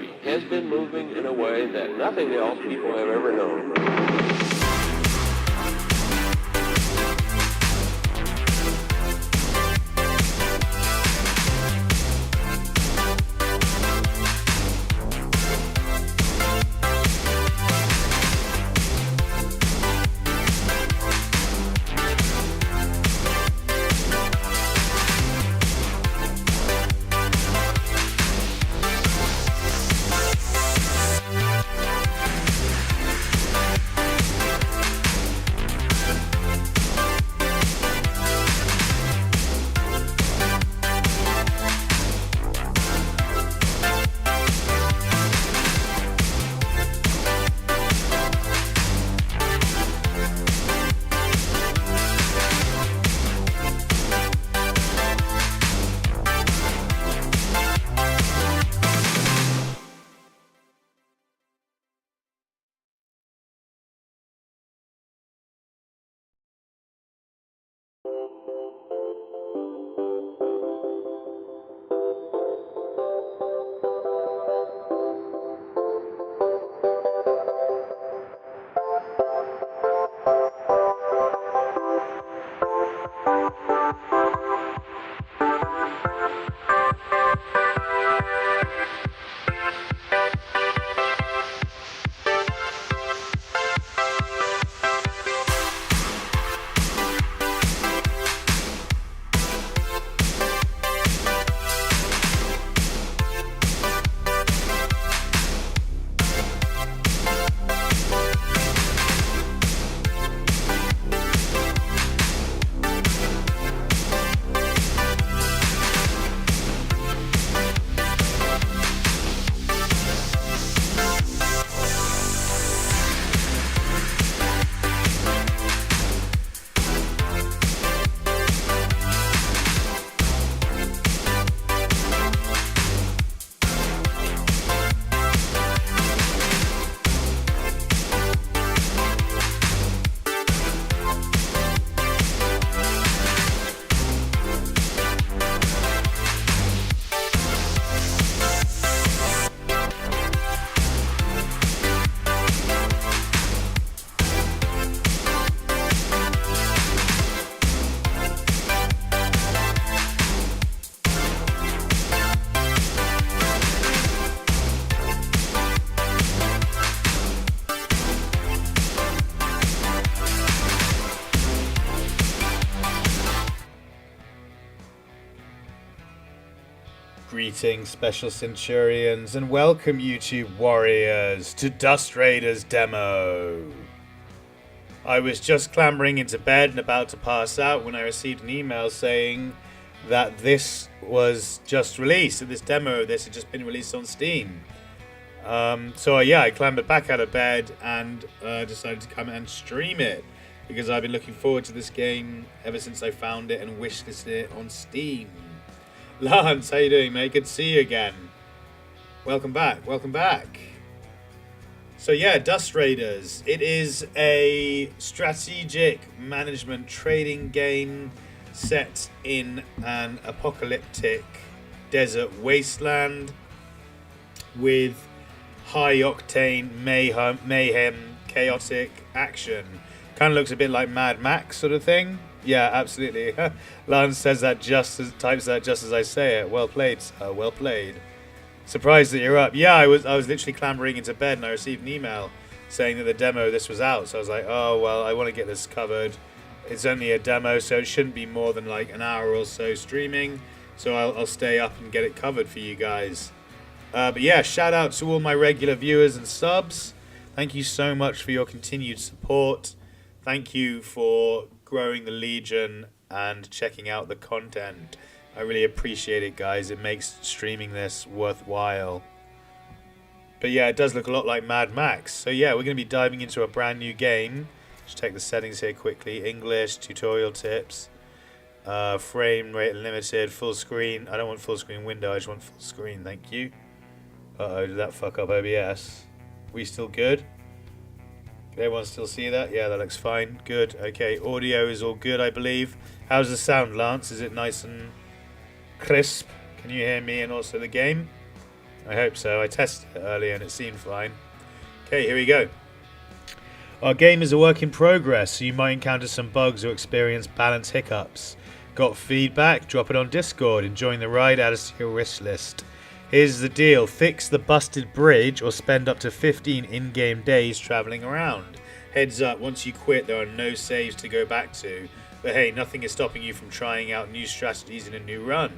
society has been moving in a way that nothing else people have ever known. Greetings, Special Centurions, and welcome, YouTube warriors, to Dust Raiders demo. I was just clambering into bed and about to pass out when I received an email saying that this was just released, that this demo, this had just been released on Steam. I clambered back out of bed and decided to come and stream it, because I've been looking forward to this game ever since I found it and wishlisted it on Steam. Lance, how you doing, mate? Good to see you again. Welcome back. So yeah, Dust Raiders. It is a strategic management trading game set in an apocalyptic desert wasteland with high-octane mayhem, chaotic action. Kind of looks a bit like Mad Max sort of thing. Yeah, absolutely. Lance types that just as I say it. Well played, sir. Well played. Surprised that you're up. Yeah, I was literally clambering into bed and I received an email saying that the demo this was out. So I was like, oh well, I want to get this covered. It's only a demo, so it shouldn't be more than like an hour or so streaming. So I'll stay up and get it covered for you guys. But yeah, shout out to all my regular viewers and subs. Thank you so much for your continued support. Thank you for growing the Legion and checking out the content. I really appreciate it, guys. It makes streaming this worthwhile. But yeah, it does look a lot like Mad Max. So yeah, we're going to be diving into a brand new game. Just take the settings here quickly. English, tutorial tips, frame rate limited, full screen. I don't want full screen window, I just want full screen, thank you. Uh-oh, did that fuck up OBS? We still good? Can everyone still see that? Yeah, that looks fine. Good. Okay, audio is all good, I believe. How's the sound, Lance? Is it nice and crisp? Can you hear me and also the game? I hope so. I tested it earlier and it seemed fine. Okay, here we go. Our game is a work in progress, so you might encounter some bugs or experience balance hiccups. Got feedback? Drop it on Discord. Enjoying the ride, add us to your wish list. Here's the deal. Fix the busted bridge or spend up to 15 in-game days travelling around. Heads up, once you quit there are no saves to go back to. But hey, nothing is stopping you from trying out new strategies in a new run.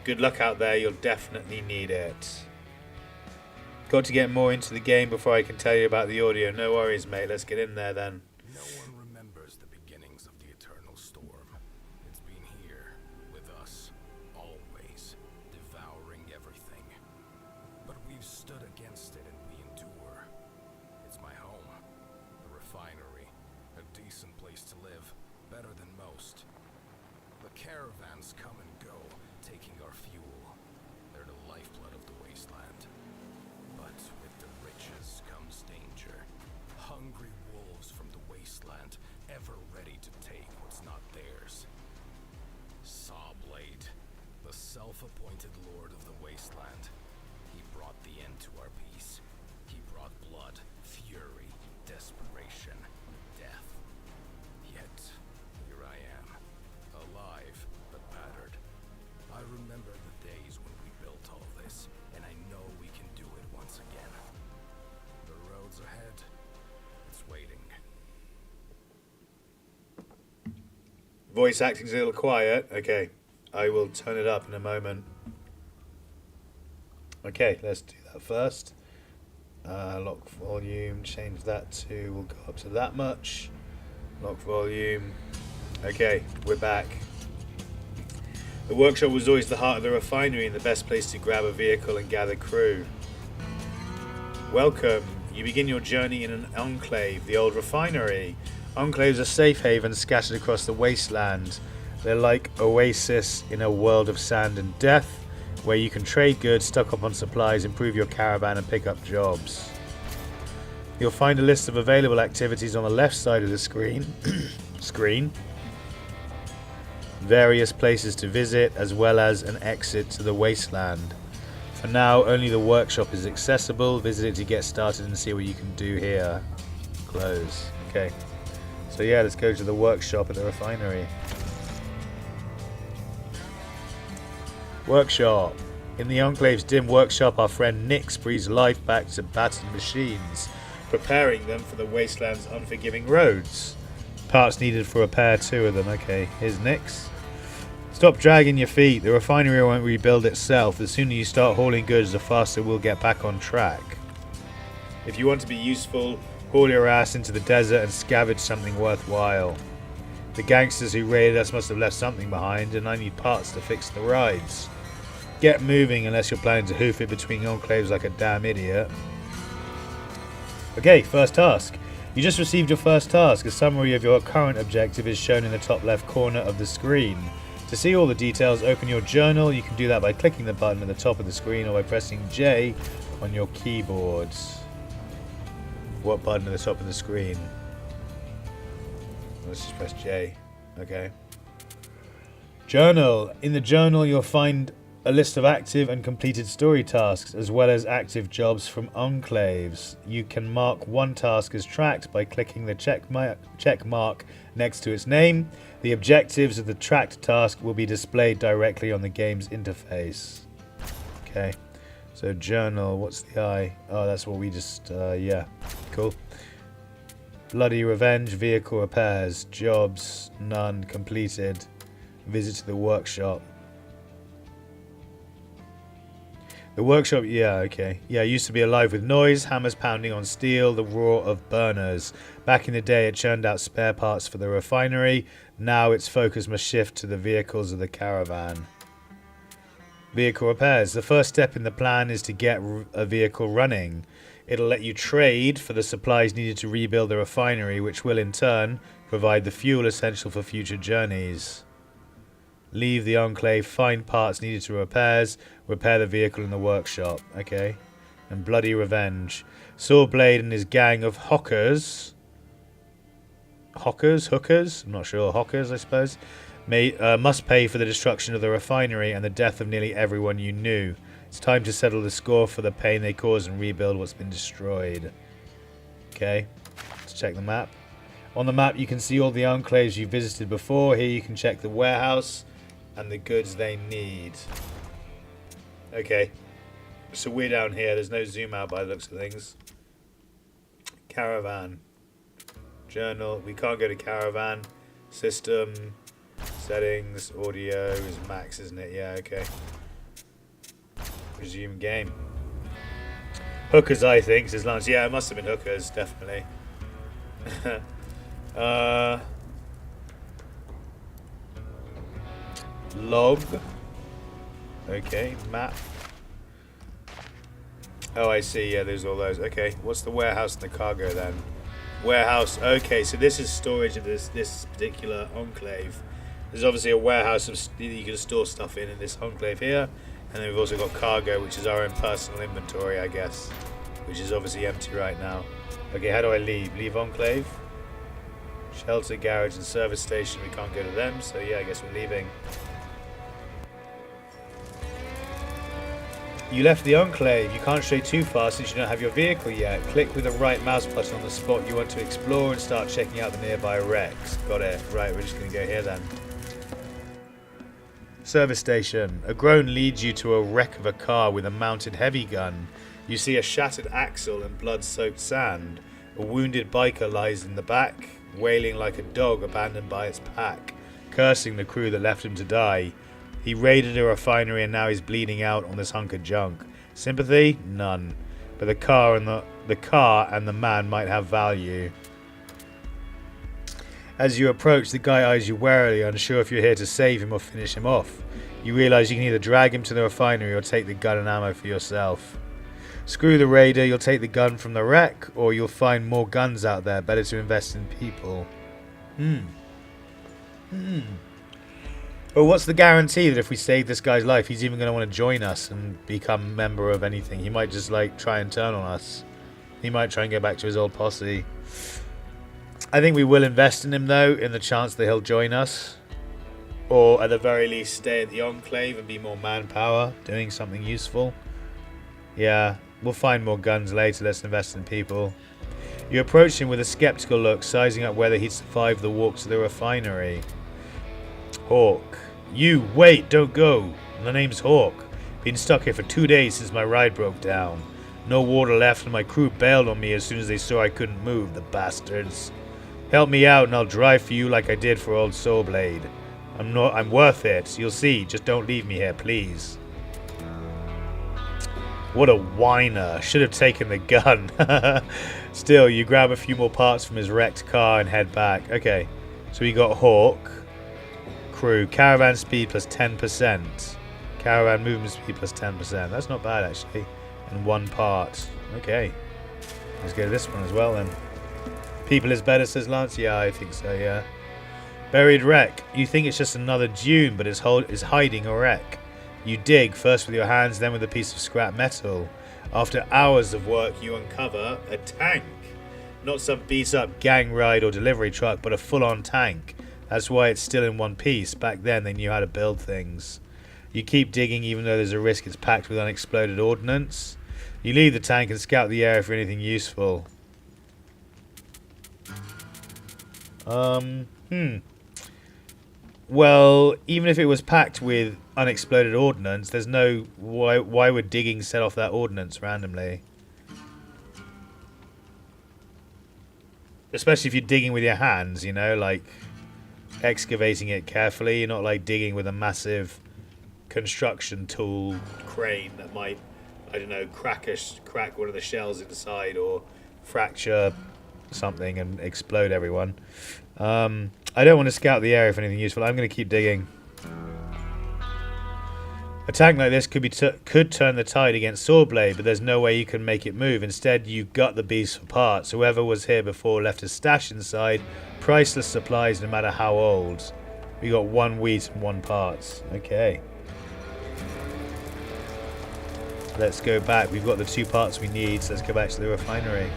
Good luck out there, you'll definitely need it. Got to get more into the game before I can tell you about the audio. No worries, mate. Let's get in there then. No one remembers the beginnings of the eternal storm. It's been here, with us, always, devouring everything. But we've stood against it and we endure. It's my home, the refinery, a decent place to live, better than most. The caravans come and go, taking our fuel. They're the lifeblood of the wasteland. But with the riches comes danger. Hungry wolves from the wasteland, ever ready to take what's not theirs. Sawblade, the self-appointed lord of the wasteland. He brought the end to our peace. He brought blood, fury, desperation, death. Yet, here I am, alive but battered. I remember the days when we built all this, and I know we can do it once again. The road's ahead. It's waiting. Voice acting's a little quiet. Okay, I will turn it up in a moment. Okay, let's do that first. Lock volume, change that to, we'll go up to that much. Lock volume. Okay, we're back. The workshop was always the heart of the refinery and the best place to grab a vehicle and gather crew. Welcome. You begin your journey in an enclave, the old refinery. Enclaves are safe havens scattered across the wasteland. They're like oasis in a world of sand and death, where you can trade goods, stock up on supplies, improve your caravan and pick up jobs. You'll find a list of available activities on the left side of the screen. Various places to visit, as well as an exit to the wasteland. For now, only the workshop is accessible. Visit it to get started and see what you can do here. Close. Okay. So yeah, let's go to the workshop at the refinery. Workshop. In the Enclave's dim workshop, our friend Nix breathes life back to battered machines, preparing them for the wasteland's unforgiving roads. Parts needed for repair, 2 of them. Okay, here's Nix. Stop dragging your feet. The refinery won't rebuild itself. The sooner you start hauling goods, the faster we'll get back on track. If you want to be useful, haul your ass into the desert and scavenge something worthwhile. The gangsters who raided us must have left something behind, and I need parts to fix the rides. Get moving unless you're planning to hoof it between enclaves like a damn idiot. Okay, first task. You just received your first task. A summary of your current objective is shown in the top left corner of the screen. To see all the details, open your journal. You can do that by clicking the button at the top of the screen or by pressing J on your keyboards. What button at the top of the screen? Let's just press J. Okay. Journal. In the journal, you'll find a list of active and completed story tasks, as well as active jobs from enclaves. You can mark one task as tracked by clicking the check mark next to its name. The objectives of the tracked task will be displayed directly on the game's interface. Okay, so journal, what's the I? Oh, that's what we just, yeah, cool. Bloody revenge, vehicle repairs, jobs, none, completed. Visit to the workshop. The workshop, yeah, okay. Yeah, it used to be alive with noise, hammers pounding on steel, the roar of burners. Back in the day, it churned out spare parts for the refinery. Now its focus must shift to the vehicles of the caravan. Vehicle repairs. The first step in the plan is to get a vehicle running. It'll let you trade for the supplies needed to rebuild the refinery, which will in turn provide the fuel essential for future journeys. Leave the enclave, find parts needed to repair the vehicle in the workshop. Okay. And bloody revenge. Sawblade and his gang of hookers, I'm not sure, hookers I suppose, must pay for the destruction of the refinery and the death of nearly everyone you knew. It's time to settle the score for the pain they caused and rebuild what's been destroyed. Okay, let's check the map. On the map you can see all the enclaves you visited before. Here you can check the warehouse and the goods they need. Okay, so we're down here. There's no zoom out by the looks of things. Caravan. Journal. We can't go to Caravan. System. Settings. Audio is max, isn't it? Yeah, okay. Resume game. Hookers, I think, says Lance. Yeah, it must have been hookers, definitely. Log. Okay, map. Oh, I see. Yeah, there's all those. Okay, what's the warehouse and the cargo then? Warehouse. Okay, so this is storage of this particular enclave. There's obviously a warehouse that you can store stuff in this enclave here, and then we've also got cargo, which is our own personal inventory, I guess, which is obviously empty right now. Okay, how do I leave? Leave enclave. Shelter, garage, and service station. We can't go to them, so yeah, I guess we're leaving. You left the enclave. You can't stray too far since you don't have your vehicle yet. Click with the right mouse button on the spot you want to explore and start checking out the nearby wrecks. Got it. Right, we're just going to go here then. Service station. A groan leads you to a wreck of a car with a mounted heavy gun. You see a shattered axle and blood-soaked sand. A wounded biker lies in the back, wailing like a dog abandoned by its pack, cursing the crew that left him to die. He raided a refinery and now he's bleeding out on this hunk of junk. Sympathy? None. But the car and the man might have value. As you approach, the guy eyes you warily, unsure if you're here to save him or finish him off. You realise you can either drag him to the refinery or take the gun and ammo for yourself. Screw the raider, you'll take the gun from the wreck, or you'll find more guns out there. Better to invest in people. Well, what's the guarantee that if we save this guy's life, he's even going to want to join us and become a member of anything? He might just, like, try and turn on us. He might try and go back to his old posse. I think we will invest in him, though, in the chance that he'll join us. Or, at the very least, stay at the Enclave and be more manpower, doing something useful. Yeah, we'll find more guns later. Let's invest in people. You approach him with a skeptical look, sizing up whether he'd survive the walk to the refinery. Hawk. You, wait, don't go. The name's Hawk. Been stuck here for 2 days since my ride broke down. No water left and my crew bailed on me as soon as they saw I couldn't move, the bastards. Help me out and I'll drive for you like I did for old Soulblade. I'm worth it. You'll see. Just don't leave me here, please. What a whiner. Should have taken the gun. Still, you grab a few more parts from his wrecked car and head back. Okay, so we got Hawk. Crew. Caravan speed plus 10%. Caravan movement speed plus 10%. That's not bad, actually. And one part. Okay. Let's go to this one as well, then. People is better, says Lance. Yeah, I think so, yeah. Buried wreck. You think it's just another dune, but it's hiding a wreck. You dig, first with your hands, then with a piece of scrap metal. After hours of work, you uncover a tank. Not some beat-up gang ride or delivery truck, but a full-on tank. That's why it's still in one piece. Back then, they knew how to build things. You keep digging, even though there's a risk it's packed with unexploded ordnance. You leave the tank and scout the area for anything useful. Well, even if it was packed with unexploded ordnance, there's no... Why would digging set off that ordnance randomly? Especially if you're digging with your hands, you know, like excavating it carefully. You're not like digging with a massive construction tool crane that might, I don't know, crack one of the shells inside or fracture something and explode everyone. I don't want to scout the area for anything useful. I'm going to keep digging. A tank like this could turn the tide against Swordblade, but there's no way you can make it move. Instead, you gut the beast for parts. Whoever was here before left a stash inside. Priceless supplies, no matter how old. We got 1 wheat and 1 parts. Okay. Let's go back. We've got the 2 parts we need, so let's go back to the refinery.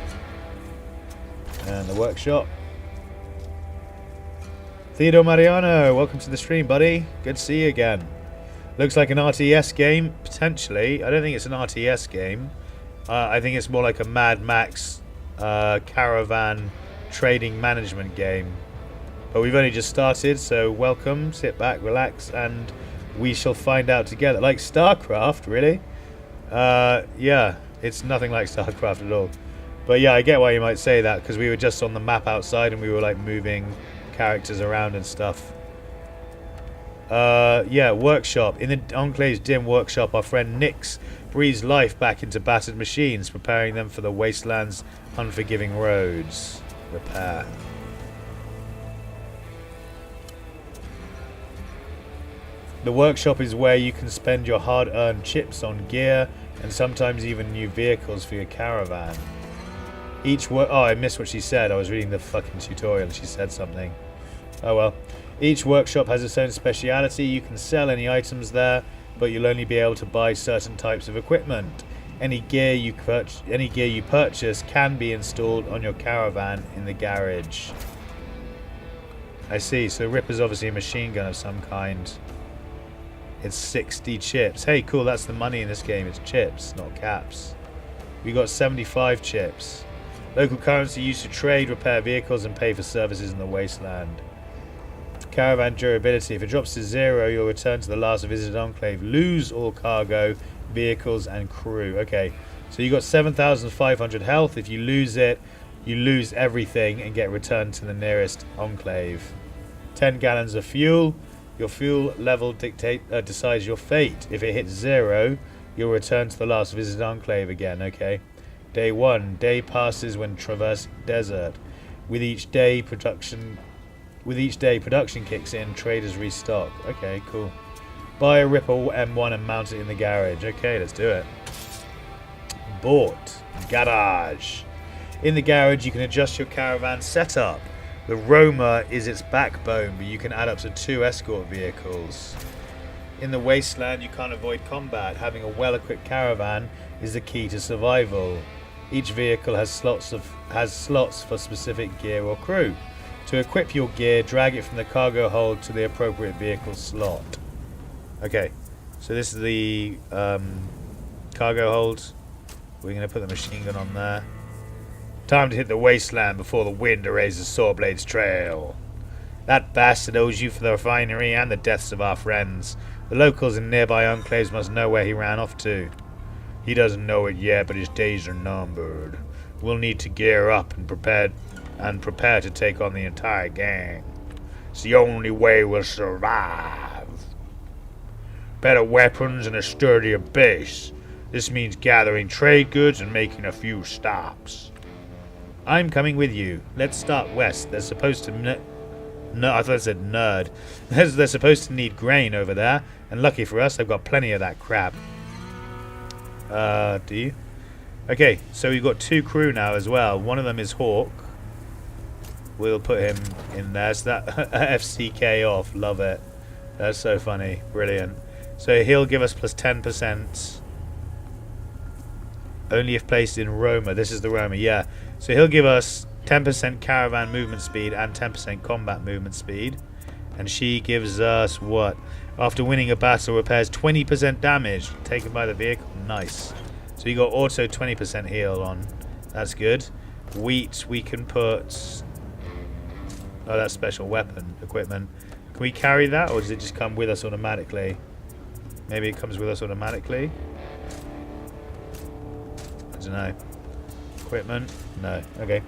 And the workshop. Theodore Mariano, welcome to the stream, buddy. Good to see you again. Looks like an RTS game, potentially. I don't think it's an RTS game. I think it's more like a Mad Max Caravan trading management game. But we've only just started, so welcome, sit back, relax, and we shall find out together. Like StarCraft, really? Yeah, it's nothing like StarCraft at all. But yeah, I get why you might say that, because we were just on the map outside and we were like moving characters around and stuff. Yeah, workshop. In the Enclave's dim workshop, our friend Nix breathes life back into battered machines, preparing them for the Wasteland's unforgiving roads. Repair. The workshop is where you can spend your hard-earned chips on gear and sometimes even new vehicles for your caravan. Oh, I missed what she said. I was reading the fucking tutorial and she said something. Oh well. Each workshop has its own speciality. You can sell any items there, but you'll only be able to buy certain types of equipment. Any gear you purchase can be installed on your caravan in the garage. I see. So Ripper's obviously a machine gun of some kind. It's 60 chips. Hey, cool, that's the money in this game. It's chips, not caps. We got 75 chips. Local currency used to trade, repair vehicles, and pay for services in the Wasteland. Caravan durability. If it drops to 0, you'll return to the last visited enclave. Lose all cargo, vehicles, and crew. Okay, so you got 7,500 health. If you lose it, you lose everything and get returned to the nearest enclave. 10 gallons of fuel. Your fuel level decides your fate. If it hits 0, you'll return to the last visited enclave again. Okay. Day 1. Day passes when traversing desert. With each day production kicks in, traders restock. Okay, cool. Buy a Ripper M1 and mount it in the garage. Okay, let's do it. Bought. Garage. In the garage, you can adjust your caravan setup. The Roma is its backbone, but you can add up to 2 escort vehicles. In the Wasteland, you can't avoid combat. Having a well-equipped caravan is the key to survival. Each vehicle has slots for specific gear or crew. To equip your gear, drag it from the cargo hold to the appropriate vehicle slot. Okay, so this is the cargo hold. We're going to put the machine gun on there. Time to hit the Wasteland before the wind erases Sawblade's trail. That bastard owes you for the refinery and the deaths of our friends. The locals in nearby enclaves must know where he ran off to. He doesn't know it yet, but his days are numbered. We'll need to gear up and prepare to take on the entire gang. It's the only way we'll survive. Better weapons and a sturdier base. This means gathering trade goods and making a few stops. I'm coming with you. Let's start west. They're supposed to... No, I thought I said nerd. They're supposed to need grain over there. And lucky for us, I've got plenty of that crap. Do you? Okay, so we've got 2 crew now as well. One of them is Hawk. We'll put him in there. So that FCK off. Love it. That's so funny. Brilliant. So he'll give us plus 10%. Only if placed in Roma. This is the Roma, yeah. So he'll give us 10% caravan movement speed and 10% combat movement speed. And she gives us what? After winning a battle, repairs 20% damage taken by the vehicle. Nice. So you got auto 20% heal on. That's good. Wheat, we can put... Oh, that's special weapon equipment. Can we carry that, or does it just come with us automatically? Maybe it comes with us automatically. I don't know. Equipment? No. Okay.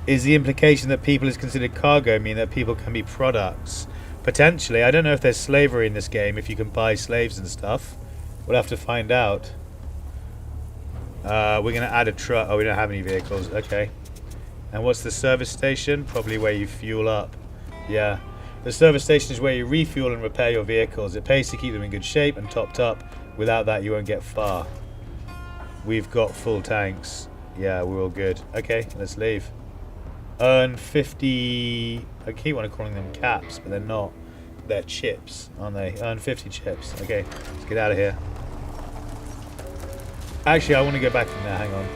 Is the implication that people is considered cargo mean that people can be products? Potentially. I don't know if there's slavery in this game, if you can buy slaves and stuff. We'll have to find out. We're going to add a truck. Oh, we don't have any vehicles. Okay. And what's the service station? Probably where you fuel up. Yeah. The service station is where you refuel and repair your vehicles. It pays to keep them in good shape and topped up. Without that, you won't get far. We've got full tanks. Yeah, we're all good. Okay, let's leave. Earn 50... I keep on calling them caps, but they're not. They're chips, aren't they? Earn 50 chips. Okay, let's get out of here. Actually, I want to go back in there. Hang on.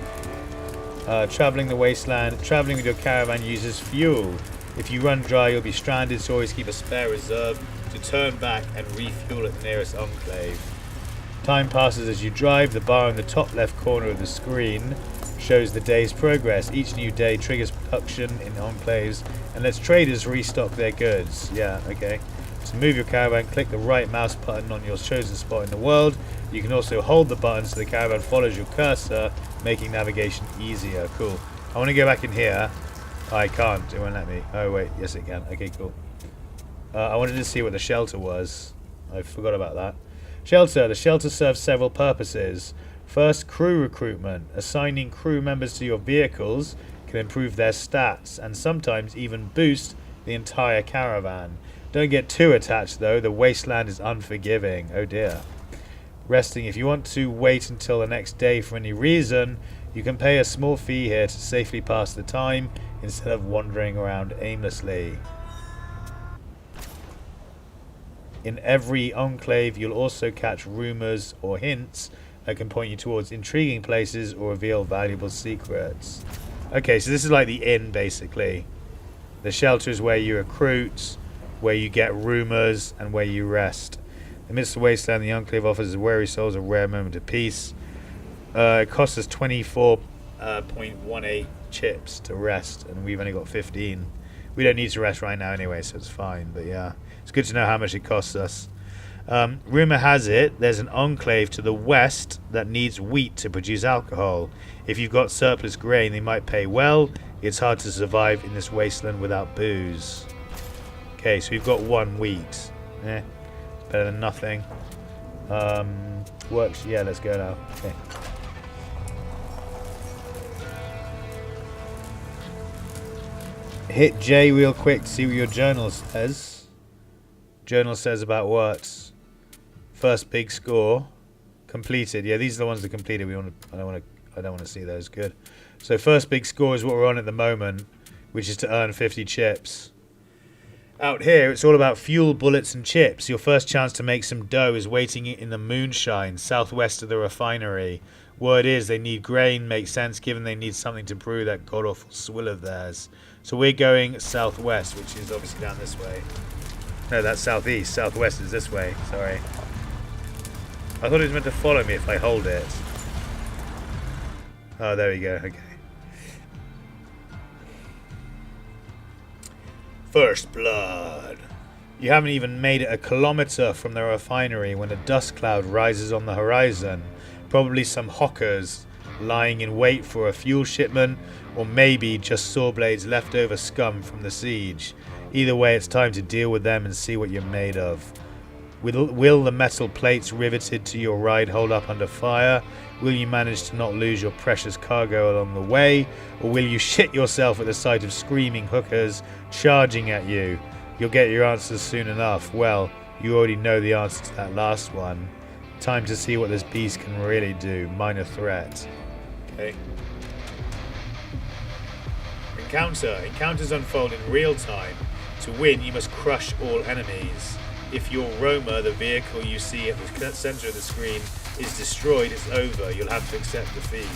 Traveling the Wasteland. Traveling with your caravan uses fuel. If you run dry, you'll be stranded, so always keep a spare reserve to turn back and refuel at the nearest enclave. Time passes as you drive. The bar in the top left corner of the screen shows the day's progress. Each new day triggers production in enclaves and lets traders restock their goods. Yeah, okay. To move your caravan, click the right mouse button on your chosen spot in the world. You can also hold the button so the caravan follows your cursor, making navigation easier. Cool. I want to go back in here. I can't. It won't let me. Oh, wait. Yes, it can. Okay, cool. I wanted to see what the shelter was. I forgot about that. Shelter. The shelter serves several purposes. First, crew recruitment. Assigning crew members to your vehicles can improve their stats and sometimes even boost the entire caravan. Don't get too attached though, the Wasteland is unforgiving. Oh dear. Resting. If you want to wait until the next day for any reason, you can pay a small fee here to safely pass the time instead of wandering around aimlessly. In every enclave, you'll also catch rumors or hints that can point you towards intriguing places or reveal valuable secrets. Okay, so this is like the inn, basically. The shelter is where you recruit, where you get rumors, and where you rest. Amidst the Wasteland, the enclave offers weary souls a rare moment of peace. It costs us 24.18 chips to rest, and we've only got 15. We don't need to rest right now anyway, so it's fine. But yeah, it's good to know how much it costs us. Rumor has it there's an enclave to the west that needs wheat to produce alcohol. If you've got surplus grain, they might pay well. It's hard to survive in this wasteland without booze. Okay, so we've got 1 wheat. It's better than nothing. Works. Yeah, let's go now. Okay. Hit J real quick to see what your journal says. Journal says about works. First big score completed. Yeah, these are the ones that completed. I don't want to see those. Good. So first big score is what we're on at the moment, which is to earn 50 chips. Out here, it's all about fuel, bullets, and chips. Your first chance to make some dough is waiting in the moonshine, southwest of the refinery. Word is they need grain. Makes sense given they need something to brew that god-awful swill of theirs. So we're going southwest, which is obviously down this way. No, that's southeast. Southwest is this way. Sorry. I thought it was meant to follow me if I hold it. Oh, there we go. Okay. First blood. You haven't even made it a kilometer from the refinery when a dust cloud rises on the horizon. Probably some hawkers lying in wait for a fuel shipment, or maybe just saw blades leftover scum from the siege. Either way, it's time to deal with them and see what you're made of. Will the metal plates riveted to your ride hold up under fire? Will you manage to not lose your precious cargo along the way? Or will you shit yourself at the sight of screaming hookers charging at you? You'll get your answers soon enough. Well, you already know the answer to that last one. Time to see what this beast can really do. Minor threat. Okay. Encounter. Encounters unfold in real time. To win, you must crush all enemies. If your Roma, the vehicle you see at the center of the screen, is destroyed, it's over. You'll have to accept defeat.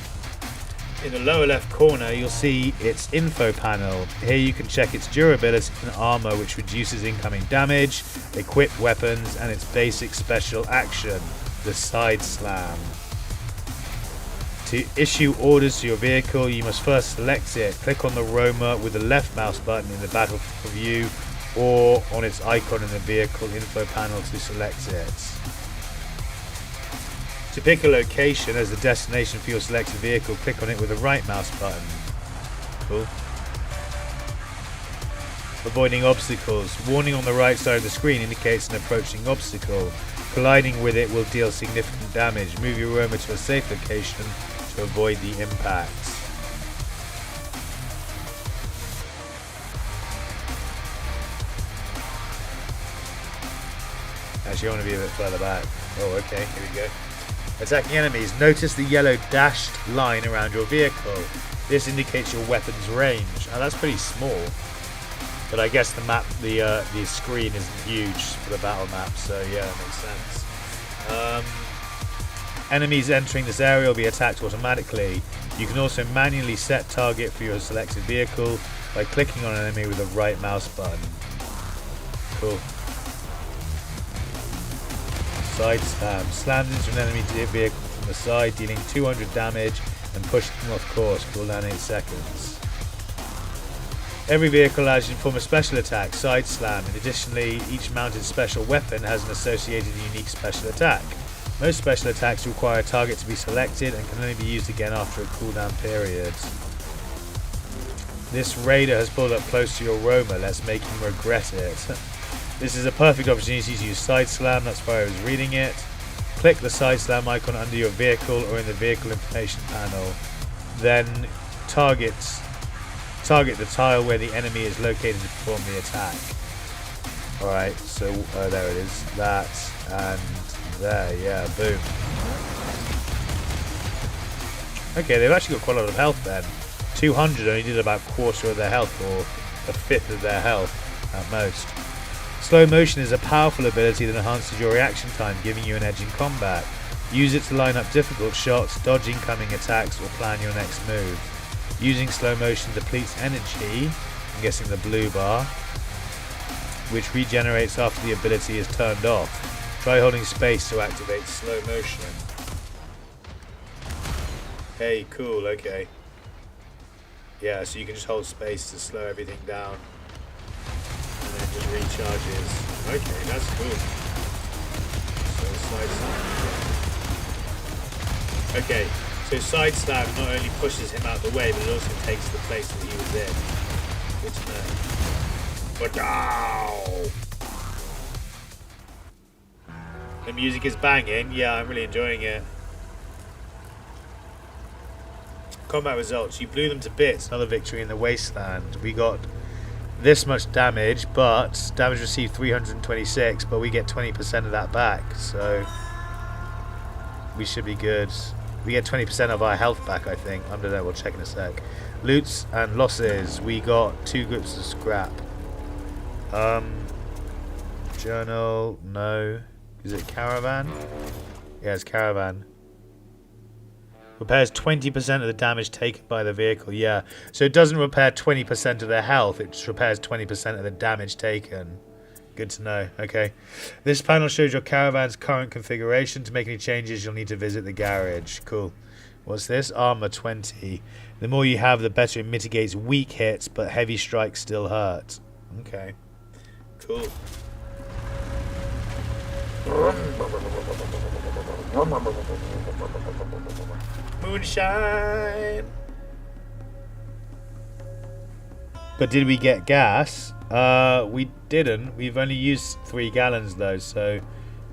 In the lower left corner, you'll see its info panel. Here you can check its durability and armor, which reduces incoming damage, equipped weapons, and its basic special action, the side slam. To issue orders to your vehicle, you must first select it. Click on the Roma with the left mouse button in the battle view, or on its icon in the vehicle info panel to select it. To pick a location as the destination for your selected vehicle, click on it with the right mouse button. Cool. Avoiding obstacles. Warning on the right side of the screen indicates an approaching obstacle. Colliding with it will deal significant damage. Move your Roma to a safe location to avoid the impacts. Actually, I want to be a bit further back. Oh, okay, here we go. Attacking enemies. Notice the yellow dashed line around your vehicle. This indicates your weapon's range. Now that's pretty small, but I guess the map, the screen isn't huge for the battle map, so yeah, that makes sense. Enemies entering this area will be attacked automatically. You can also manually set target for your selected vehicle by clicking on an enemy with the right mouse button. Cool. Side slam. Slams into an enemy vehicle from the side, dealing 200 damage and pushing them off course. Cooldown 8 seconds. Every vehicle allows you to perform a special attack, side slam, and additionally, each mounted special weapon has an associated unique special attack. Most special attacks require a target to be selected and can only be used again after a cooldown period. This raider has pulled up close to your roamer, let's make him regret it. This is a perfect opportunity to use side slam, that's why I was reading it. Click the side slam icon under your vehicle or in the vehicle information panel. Then target the tile where the enemy is located to perform the attack. Alright, so there it is. That and there, yeah, boom. Okay, they've actually got quite a lot of health then. 200 only did about a quarter of their health, or a fifth of their health at most. Slow motion is a powerful ability that enhances your reaction time, giving you an edge in combat. Use it to line up difficult shots, dodge incoming attacks, or plan your next move. Using slow motion depletes energy, I'm guessing the blue bar, which regenerates after the ability is turned off. Try holding space to activate slow motion. Hey, cool, okay. Yeah, so you can just hold space to slow everything down. And then it just recharges. Okay, that's cool. So side slam. Okay, so side slam not only pushes him out the way, but it also takes the place that he was in. Good to know. But ow! The music is banging. Yeah, I'm really enjoying it. Combat results. You blew them to bits. Another victory in the Wasteland. We got this much damage, but damage received 326, but we get 20% of that back, so we should be good. We get 20% of our health back, I think. I don't know, we'll check in a sec. Loots and losses. We got 2 groups of scrap. Journal, no. Is it Caravan? Yeah, it's Caravan. Repairs 20% of the damage taken by the vehicle. Yeah, so it doesn't repair 20% of their health. It just repairs 20% of the damage taken. Good to know. Okay. This panel shows your Caravan's current configuration. To make any changes, you'll need to visit the garage. Cool. What's this? Armor 20. The more you have, the better it mitigates weak hits, but heavy strikes still hurt. Okay. Cool. Moonshine. But did we get gas? We didn't. We've only used 3 gallons though, so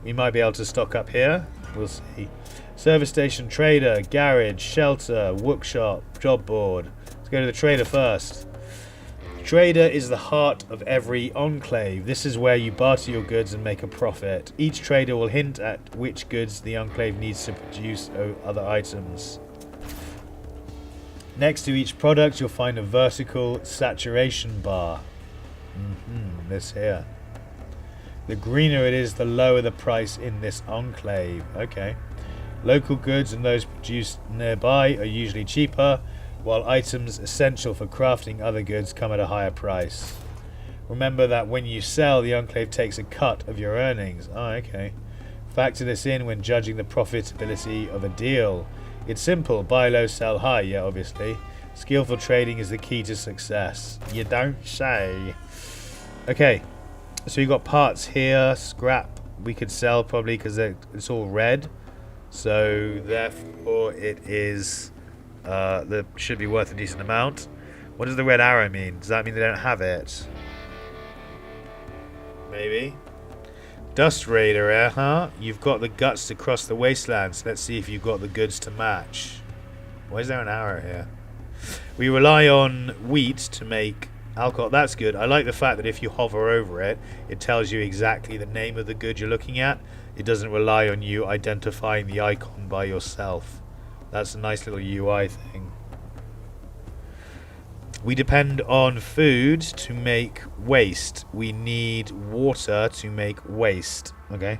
we might be able to stock up here. We'll see. Service station, trader, garage, shelter, workshop, job board. Let's go to the trader first. Trader is the heart of every enclave. This is where you barter your goods and make a profit. Each trader will hint at which goods the enclave needs to produce other items. Next to each product, you'll find a vertical saturation bar. This here. The greener it is, the lower the price in this enclave. Okay. Local goods and those produced nearby are usually cheaper, while items essential for crafting other goods come at a higher price. Remember that when you sell, the enclave takes a cut of your earnings. Oh, okay. Factor this in when judging the profitability of a deal. It's simple. Buy low, sell high. Yeah, obviously. Skillful trading is the key to success. You don't say. Okay. So you got parts here. Scrap we could sell probably because it's all red. So therefore it is... that should be worth a decent amount. What does the red arrow mean? Does that mean they don't have it? Maybe. Dust Raider, huh? You've got the guts to cross the wastelands. Let's see if you've got the goods to match. Why is there an arrow here? We rely on wheat to make alcohol. That's good. I like the fact that if you hover over it, it tells you exactly the name of the good you're looking at. It doesn't rely on you identifying the icon by yourself. That's a nice little UI thing. We depend on food to make waste. We need water to make waste. Okay.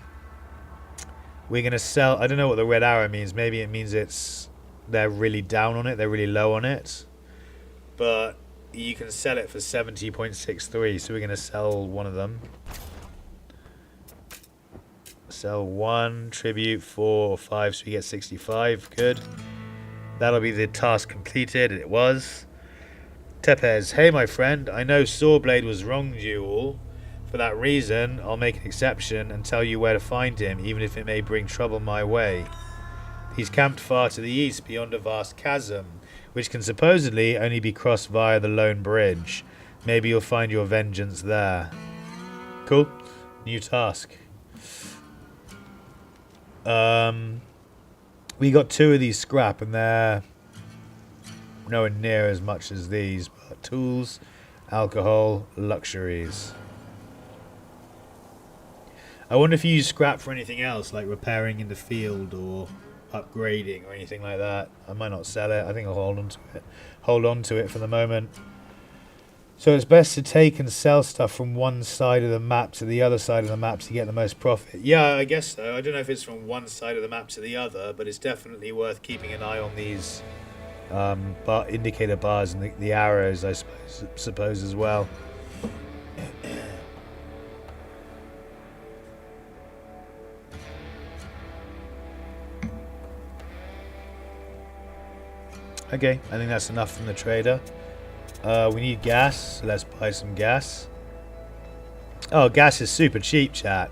We're going to sell... I don't know what the red arrow means. Maybe it means it's they're really down on it. They're really low on it. But you can sell it for 70.63. So we're going to sell one of them. Sell one, tribute 4 or 5, so we get 65. Good. That'll be the task completed. It was. Tepes, hey my friend, I know Sawblade was wronged you all. For that reason, I'll make an exception and tell you where to find him, even if it may bring trouble my way. He's camped far to the east, beyond a vast chasm, which can supposedly only be crossed via the lone bridge. Maybe you'll find your vengeance there. Cool. New task. We got 2 of these scrap, and they're nowhere near as much as these. But tools, alcohol, luxuries. I wonder if you use scrap for anything else, like repairing in the field or upgrading or anything like that. I might not sell it. I think I'll hold on to it. Hold on to it for the moment. So it's best to take and sell stuff from one side of the map to the other side of the map to get the most profit. Yeah, I guess so. I don't know if it's from one side of the map to the other, but it's definitely worth keeping an eye on these indicator bars and the arrows, I suppose as well. Okay, I think that's enough from the trader. We need gas, so let's buy some gas. Oh, gas is super cheap, chat.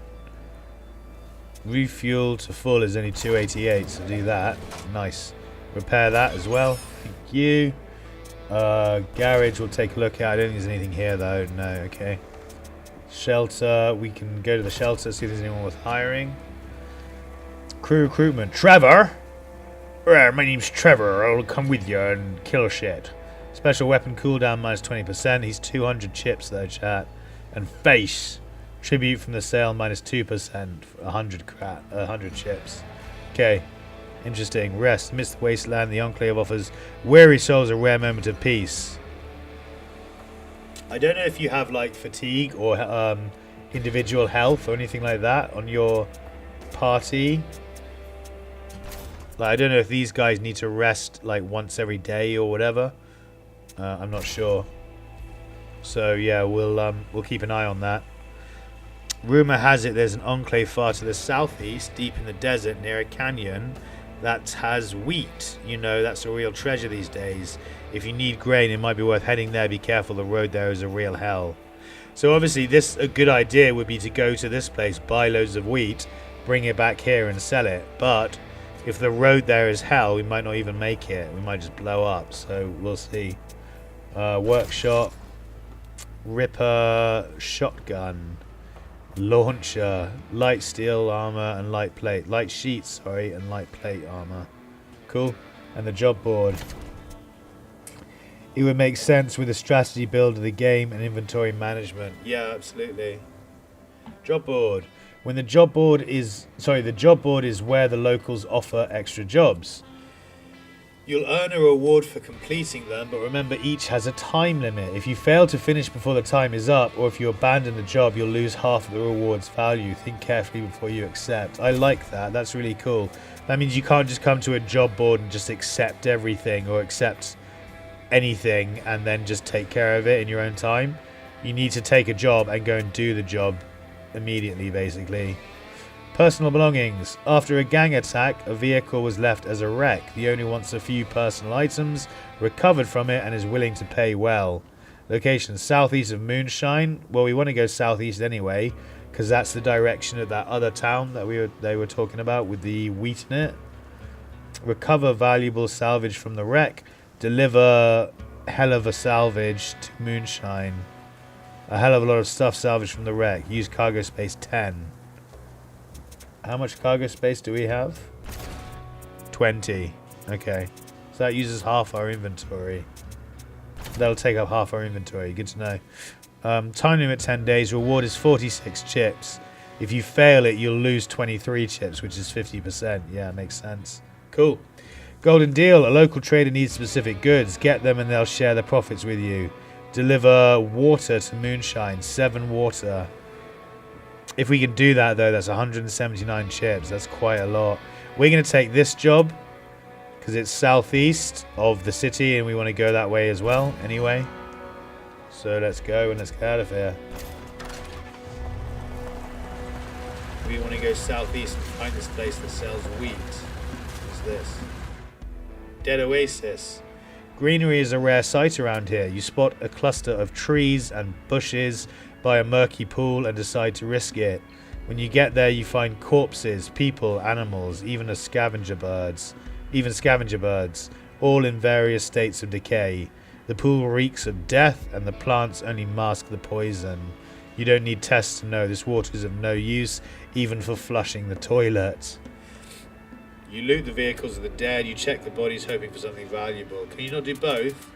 Refuel to full is only 288, so do that. Nice. Repair that as well. Thank you. Garage we'll take a look at. I don't think there's anything here though. No, okay. Shelter, we can go to the shelter, see if there's anyone worth hiring. Crew recruitment. Trevor! My name's Trevor. I'll come with you and kill shit. Special weapon cooldown minus 20%. He's 200 chips though, chat. And face. Tribute from the sale minus 2%. 100 chips. Okay. Interesting. Rest. Amidst the wasteland, the Enclave offers weary souls a rare moment of peace. I don't know if you have like fatigue or individual health or anything like that on your party. Like, I don't know if these guys need to rest like once every day or whatever. I'm not sure. So yeah, we'll keep an eye on that. Rumor has it there's an enclave far to the southeast, deep in the desert near a canyon, that has wheat. You know, that's a real treasure these days. If you need grain, it might be worth heading there. Be careful, the road there is a real hell. So obviously a good idea would be to go to this place, buy loads of wheat, bring it back here and sell it. But if the road there is hell, we might not even make it. We might just blow up. So we'll see. Workshop, Ripper, shotgun, launcher, light steel armor and light plate. Light sheets, sorry, and light plate armor. Cool. And the job board. It would make sense with the strategy build of the game and inventory management. Yeah, absolutely. Job board. When the job board is where the locals offer extra jobs. You'll earn a reward for completing them, but remember each has a time limit. If you fail to finish before the time is up, or if you abandon the job, you'll lose half of the reward's value. Think carefully before you accept. I like that. That's really cool. That means you can't just come to a job board and just accept everything or accept anything and then just take care of it in your own time. You need to take a job and go and do the job immediately, basically. Personal belongings. After a gang attack, a vehicle was left as a wreck. The owner wants a few personal items recovered from it and is willing to pay well. Location, southeast of Moonshine. Well, we want to go southeast anyway, because that's the direction of that other town that they were talking about with the wheat in it. Recover valuable salvage from the wreck. Deliver hell of a salvage to Moonshine. A hell of a lot of stuff salvaged from the wreck. Use cargo space 10. How much cargo space do we have? 20. Okay. So that uses half our inventory. That'll take up half our inventory. Good to know. Time limit 10 days. Reward is 46 chips. If you fail it, you'll lose 23 chips, which is 50%. Yeah, makes sense. Cool. Golden deal. A local trader needs specific goods. Get them and they'll share the profits with you. Deliver water to Moonshine. 7 water. If we can do that, though, that's 179 chips. That's quite a lot. We're going to take this job because it's southeast of the city and we want to go that way as well anyway. So let's go and let's get out of here. We want to go southeast and find this place that sells wheat. What's this? Dead Oasis. Greenery is a rare sight around here. You spot a cluster of trees and bushes by a murky pool and decide to risk it. When you get there, you find corpses, people, animals, even scavenger birds, all in various states of decay. The pool reeks of death, and the plants only mask the poison. You don't need tests to know this water is of no use, even for flushing the toilet. You loot the vehicles of the dead, you check the bodies hoping for something valuable. Can you not do both?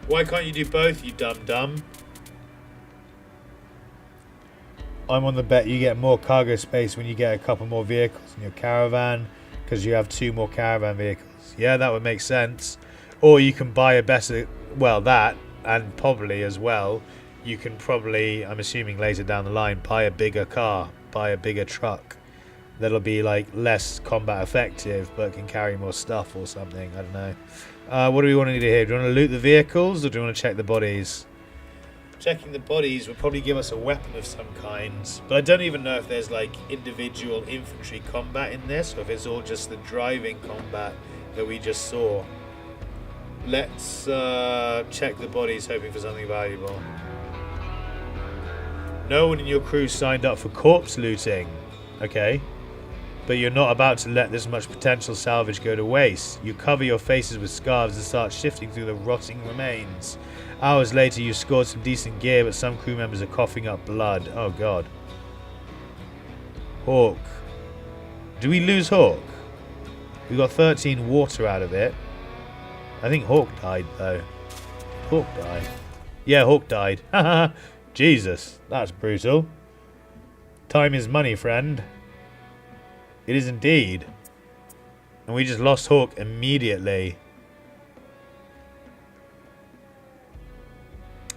Why can't you do both, you dumb? I'm on the bet you get more cargo space when you get a couple more vehicles in your caravan, because you have 2 more caravan vehicles. Yeah, that would make sense. Or you can buy a better, well, that, and probably as well, you can probably, I'm assuming later down the line, buy a bigger car, buy a bigger truck. That'll be like less combat effective, but can carry more stuff or something. I don't know. What do we want to do here? Do you want to loot the vehicles, or do you want to check the bodies? Checking the bodies will probably give us a weapon of some kind, but I don't even know if there's like individual infantry combat in this, or if it's all just the driving combat that we just saw. Let's check the bodies, hoping for something valuable. No one in your crew signed up for corpse looting. Okay. But you're not about to let this much potential salvage go to waste. You cover your faces with scarves and start shifting through the rotting remains. Hours later, you scored some decent gear, but some crew members are coughing up blood. Oh god. Hawk. Do we lose Hawk? We got 13 water out of it. I think Hawk died though. Hawk died. Yeah, Hawk died. Haha. Jesus, that's brutal. Time is money, friend. It is indeed. And we just lost Hawk immediately.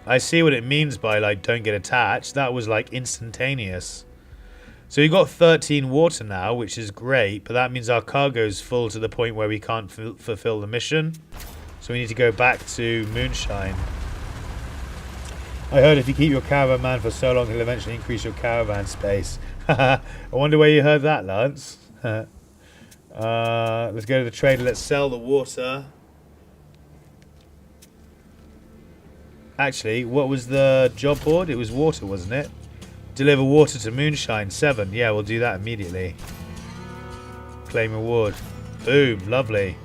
I see what it means by like don't get attached. That was like instantaneous. So we got 13 water now, which is great, but that means our cargo's full to the point where we can't fulfill the mission. So we need to go back to Moonshine. I heard if you keep your caravan man for so long, he'll eventually increase your caravan space. I wonder where you heard that, Lance. Let's go to the trader. Let's sell the water. Actually, what was the job board? It was water, wasn't it? Deliver water to Moonshine 7. Yeah, we'll do that immediately. Claim reward. Boom, lovely.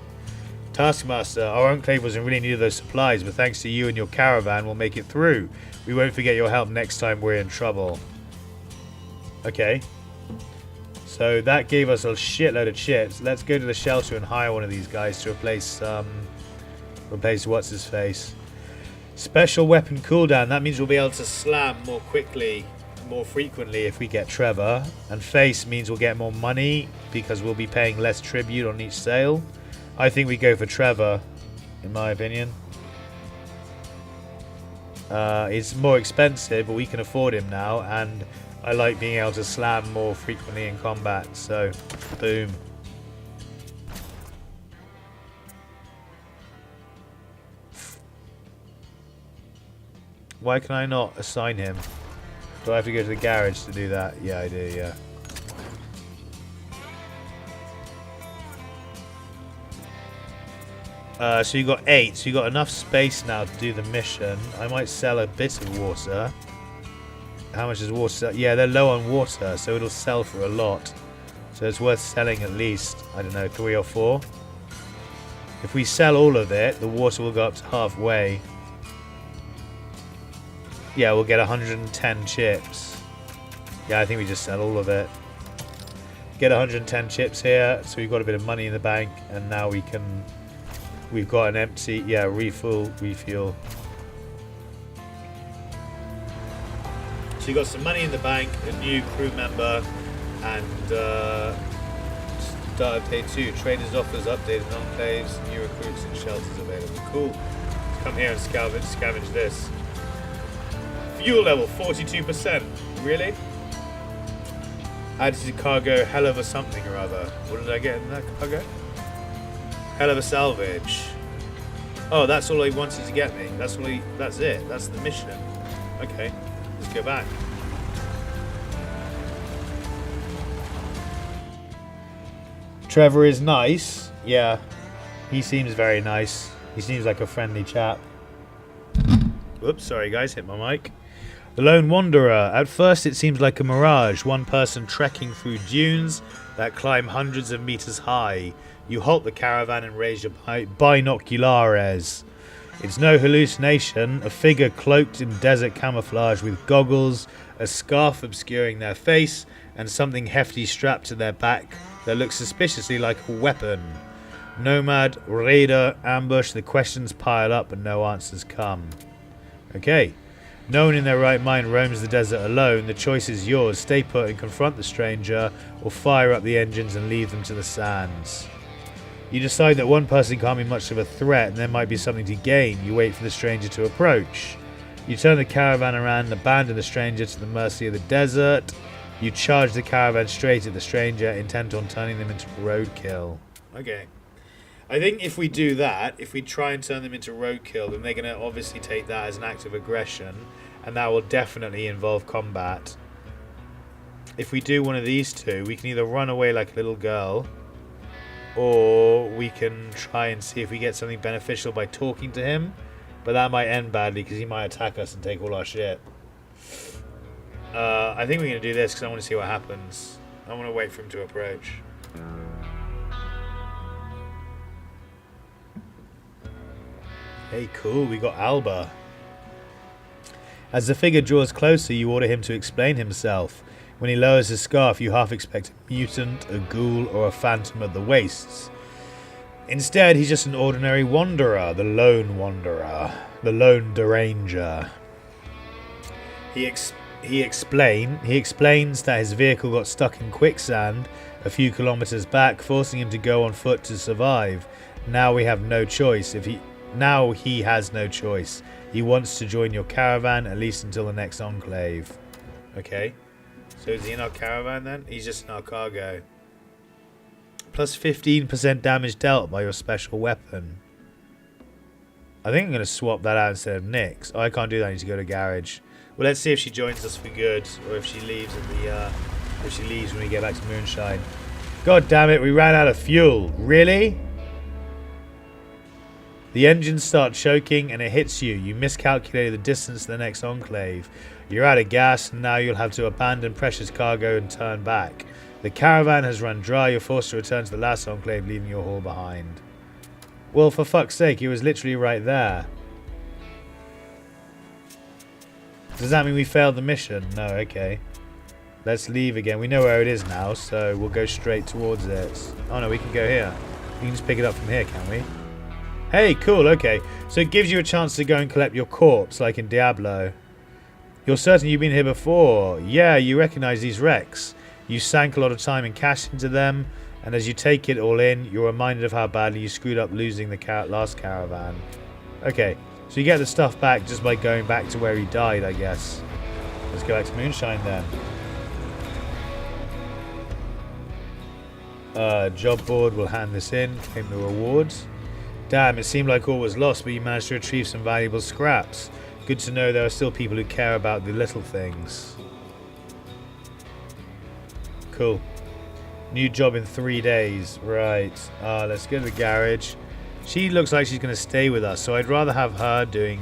Taskmaster, our enclave was in really need of those supplies, but thanks to you and your caravan, we'll make it through. We won't forget your help next time we're in trouble. Okay. So that gave us a shitload of chips. Let's go to the shelter and hire one of these guys to replace what's his face. Special weapon cooldown. That means we'll be able to slam more quickly, more frequently if we get Trevor. And face means we'll get more money because we'll be paying less tribute on each sale. I think we go for Trevor, in my opinion. It's more expensive, but we can afford him now, and I like being able to slam more frequently in combat, so boom. Why can I not assign him? Do I have to go to the garage to do that? Yeah, I do, yeah. So you got 8, so you got enough space now to do the mission. I might sell a bit of water. How much is water? Yeah, they're low on water, so it'll sell for a lot. So it's worth selling at least, I don't know, 3 or 4. If we sell all of it, the water will go up to halfway. Yeah, we'll get 110 chips. Yeah, I think we just sell all of it. Get 110 chips here, so we've got a bit of money in the bank, and now we can... We've got an empty... Yeah, refuel. So you got some money in the bank, a new crew member, and start of day 2. Traders offers updated enclaves, new recruits and shelters available. Cool. Let's come here and scavenge this. Fuel level 42%. Really? Added to cargo, hell of a something or other. What did I get in that cargo? Hell of a salvage. Oh, that's all he wanted to get me. That's it. That's the mission. Okay, let's go back. Trevor is nice. Yeah, he seems very nice. He seems like a friendly chap. Whoops, sorry guys, hit my mic. The Lone Wanderer. At first it seems like a mirage, one person trekking through dunes that climb hundreds of meters high. You halt the caravan and raise your binoculares. It's no hallucination, a figure cloaked in desert camouflage with goggles, a scarf obscuring their face, and something hefty strapped to their back that looks suspiciously like a weapon. Nomad, raider, ambush, the questions pile up and no answers come. Okay. No one in their right mind roams the desert alone. The choice is yours. Stay put and confront the stranger, or fire up the engines and leave them to the sands. You decide that one person can't be much of a threat and there might be something to gain. You wait for the stranger to approach. You turn the caravan around and abandon the stranger to the mercy of the desert. You charge the caravan straight at the stranger, intent on turning them into roadkill. Okay. I think if we do that, if we try and turn them into roadkill, then they're going to obviously take that as an act of aggression, and that will definitely involve combat. If we do one of these two, we can either run away like a little girl, or we can try and see if we get something beneficial by talking to him, but that might end badly because he might attack us and take all our shit. I think we're going to do this because I want to see what happens. I want to wait for him to approach. Hey, cool, we got Alba. As the figure draws closer, you order him to explain himself. When he lowers his scarf, you half expect a mutant, a ghoul, or a phantom of the wastes. Instead, he's just an ordinary wanderer, the lone wanderer, the lone deranger. He explains that his vehicle got stuck in quicksand a few kilometers back, forcing him to go on foot to survive. Now he has no choice. He wants to join your caravan, at least until the next enclave. Okay. So is he in our caravan then? He's just in our cargo. Plus 15% damage dealt by your special weapon. I think I'm going to swap that out instead of Nick's. Oh, I can't do that. I need to go to garage. Well, let's see if she joins us for good, or if she leaves when we get back to Moonshine. God damn it, we ran out of fuel. Really? The engines start choking and it hits you. You miscalculated the distance to the next enclave. You're out of gas and now you'll have to abandon precious cargo and turn back. The caravan has run dry. You're forced to return to the last enclave, leaving your haul behind. Well, for fuck's sake, it was literally right there. Does that mean we failed the mission? No, okay. Let's leave again. We know where it is now, so we'll go straight towards it. Oh no, we can go here. We can just pick it up from here, can we? Hey, cool, okay. So it gives you a chance to go and collect your corpse, like in Diablo. You're certain you've been here before. Yeah, you recognize these wrecks. You sank a lot of time and cash into them, and as you take it all in, you're reminded of how badly you screwed up losing the last caravan. Okay, so you get the stuff back just by going back to where he died, I guess. Let's go back to Moonshine then. Job board, will hand this in, claim the rewards. Damn, it seemed like all was lost, but you managed to retrieve some valuable scraps. Good to know there are still people who care about the little things. Cool. New job in 3 days. Right. Let's go to the garage. She looks like she's going to stay with us, so I'd rather have her doing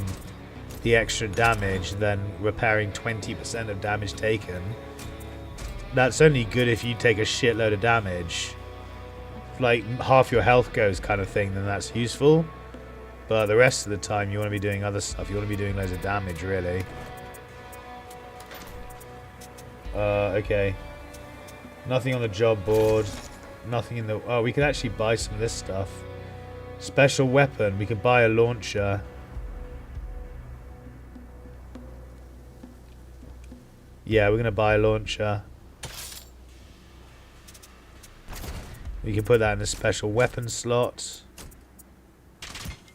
the extra damage than repairing 20% of damage taken. That's only good if you take a shitload of damage. Like half your health goes kind of thing, then that's useful. But the rest of the time you want to be doing other stuff. You want to be doing loads of damage, really. Okay. Nothing on the job board. Nothing in the... Oh, we could actually buy some of this stuff. Special weapon. We could buy a launcher. Yeah, we're going to buy a launcher. We can put that in the special weapon slot.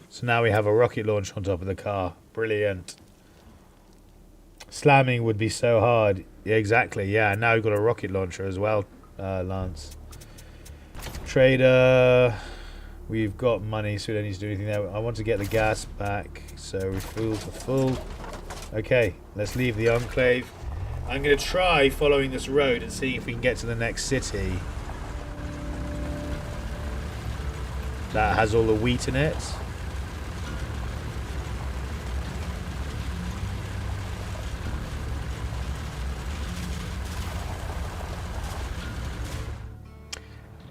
So now we have a rocket launcher on top of the car. Brilliant. Slamming would be so hard. Yeah, exactly. Yeah, now we've got a rocket launcher as well, Lance. Trader. We've got money, so we don't need to do anything there. I want to get the gas back, so refuel to full. Okay, let's leave the enclave. I'm going to try following this road and see if we can get to the next city. That has all the wheat in it.